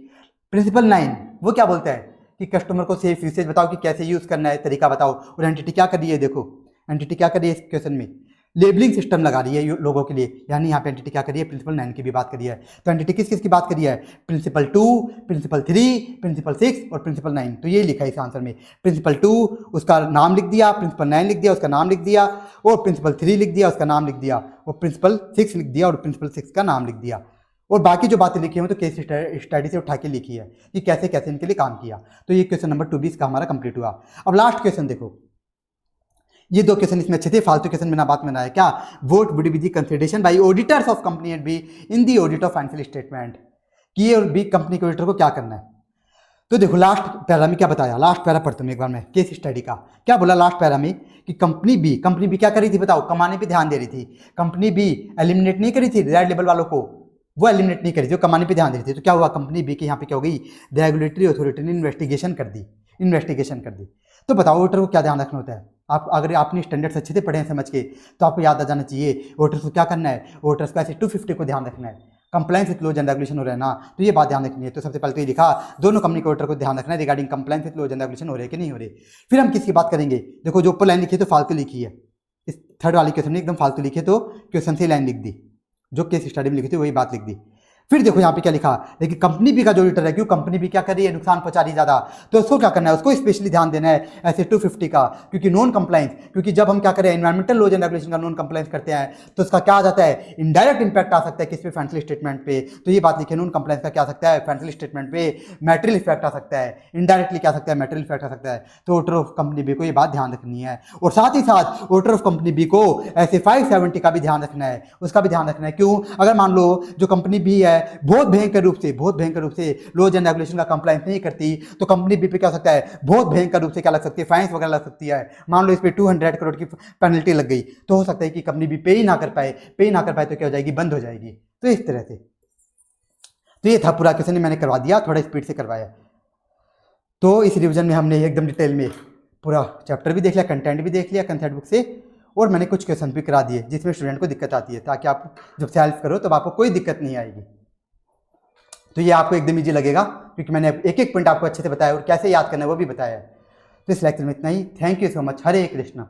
A: प्रिंसिपल 9 वो क्या बोलता है कि कस्टमर को सेफ यूसेज बताओ कि कैसे यूज करना है, तरीका बताओ। और एंटिटी क्या कर रही है? देखो एंटिटी क्या कर रही है इस क्वेश्चन में? लेबलिंग सिस्टम लगा रही है लोगों के लिए, यानी यहाँ पे एंटिटी क्या करी है? प्रिंसिपल 9 की भी बात करी है। तो एंटिटी किस किस की बात करी है? प्रिंसिपल 2, प्रिंसिपल 3, प्रिंसिपल 6 और प्रिंसिपल 9। तो ये लिखा है इस आंसर में। प्रिंसिपल 2 उसका नाम लिख दिया, प्रिंसिपल 9 लिख दिया उसका नाम लिख दिया, और प्रिंसिपल 3 लिख दिया उसका नाम लिख दिया, और प्रिंसिपल 6 लिख दिया और प्रिंसिपल 6 का नाम लिख दिया। और बाकी जो बातें लिखी हैं तो केस स्टडी से उठा के लिखी है कि कैसे कैसे इनके लिए काम किया। तो ये क्वेश्चन नंबर 2 भी इसका हमारा कंप्लीट हुआ। अब लास्ट क्वेश्चन देखो, ये 2 क्वेश्चन इसमें अच्छे थे, फालतू क्वेश्चन बिना बात में आया क्या? What would be the consideration by auditors of company and be in the audit of financial statement, कि ये और बी कंपनी के ऑडिटर को क्या करना है। तो देखो लास्ट पैरा में क्या बताया, लास्ट पैरा पढ़ता हूं एक बार मैं, केस स्टडी का क्या बोला लास्ट पैरा में कि कंपनी बी क्या कर रही थी? बताओ, कमाने पे ध्यान दे रही थी। कंपनी बी एलिमिनेट नहीं करी थी रेड लेबल वालों को, वो एलिमिनेट नहीं करी थी, वो कमाने पे ध्यान दे रही थी। तो क्या हुआ? कंपनी बी की यहाँ पे क्या हो गई? रेगुलेटरी अथॉरिटी ने इन्वेस्टिगेशन कर दी। तो बताओ ऑडिटर को क्या ध्यान रखना होता है? आप अगर आपने स्टैंडर्ड्स अच्छे से पढ़े हैं समझ के, तो आपको याद आ जाना चाहिए ऑडिटर्स को क्या करना है। ऑडिटर्स को ऐसे 250 को ध्यान रखना है, compliance with laws and regulation हो रहा है ना, तो ये बात ध्यान रखनी है। तो सबसे पहले तो ये लिखा, दोनों कंपनी के ऑडिटर को ध्यान रखना है regarding compliance with laws and regulation हो रहे कि नहीं हो रहे। फिर हम किसकी बात करेंगे? देखो जो ऊपर लाइन लिखी है तो फालतू लिखी है, इस थर्ड वाली क्वेश्चन में एकदम फालतू लिखी है, तो क्वेश्चन से लाइन लिख दी, जो केस स्टडी में लिखी थी वही बात लिख दी। फिर देखो यहाँ पे क्या लिखा, लेकिन कंपनी बी का जो ऑडिटर है, क्यों कंपनी बी क्या कर रही है? नुकसान पहुंचा रही ज्यादा, तो उसको क्या करना है? उसको स्पेशली ध्यान देना है ऐसे 250 का, क्योंकि नॉन कंप्लायंस, क्योंकि जब हम क्या करें एनवायरमेंटल लॉज एंड रेगुलेशन का नॉन कंप्लायंस करते हैं तो उसका क्या आ जाता है? इनडायरेक्ट इंपैक्ट आ सकता है किस पे? फाइनेंशियल स्टेटमेंट पे। तो ये बात लिखी, नॉन कंप्लायंस का क्या आ सकता है? फाइनेंशियल स्टेटमेंट पे मैटेरियल इफेक्ट आ सकता है, इनडायरेक्टली क्या आ सकता है? मैटेरियल इफेक्ट आ सकता है। तो ऑडिटर ऑफ कंपनी बी को ये बात ध्यान रखनी है, और साथ ही साथ ऑडिटर ऑफ कंपनी बी को ऐसे 570 का भी ध्यान रखना है, उसका भी ध्यान रखना है। क्यों? अगर मान लो जो कंपनी बी है बहुत भयंकर रूप से लॉज एंड रेगुलेशन का कंप्लायंस नहीं करती, तो कंपनी बी पे क्या हो सकता है? बहुत भयंकर रूप से क्या लग सकती है? फाइन्स वगैरह लग सकती है। मान लो इस पे 200 करोड़ की पेनल्टी लग गई, तो हो सकता है कि कंपनी बी पे ही ना कर पाए तो क्या हो जाएगी? बंद हो जाएगी। तो इस तरह से, तो ये था पूरा क्वेश्चन, मैंने करवा दिया, थोड़ा स्पीड से करवाया। तो इस रिवीजन में हमने एकदम डिटेल में पूरा चैप्टर भी देख लिया, कंटेंट भी देख लिया कंसेप्ट बुक से, और मैंने कुछ क्वेश्चन भी करा दिए जिसमें स्टूडेंट को दिक्कत आती है, ताकि आप जब सेल्फ करो तब आपको कोई दिक्कत नहीं आएगी। तो ये आपको एकदम ईजी लगेगा, क्योंकि मैंने एक एक पॉइंट आपको अच्छे से बताया और कैसे याद करना है वो भी बताया है। तो इस लेक्चर में इतना ही। Thank you so much. Hare Krishna.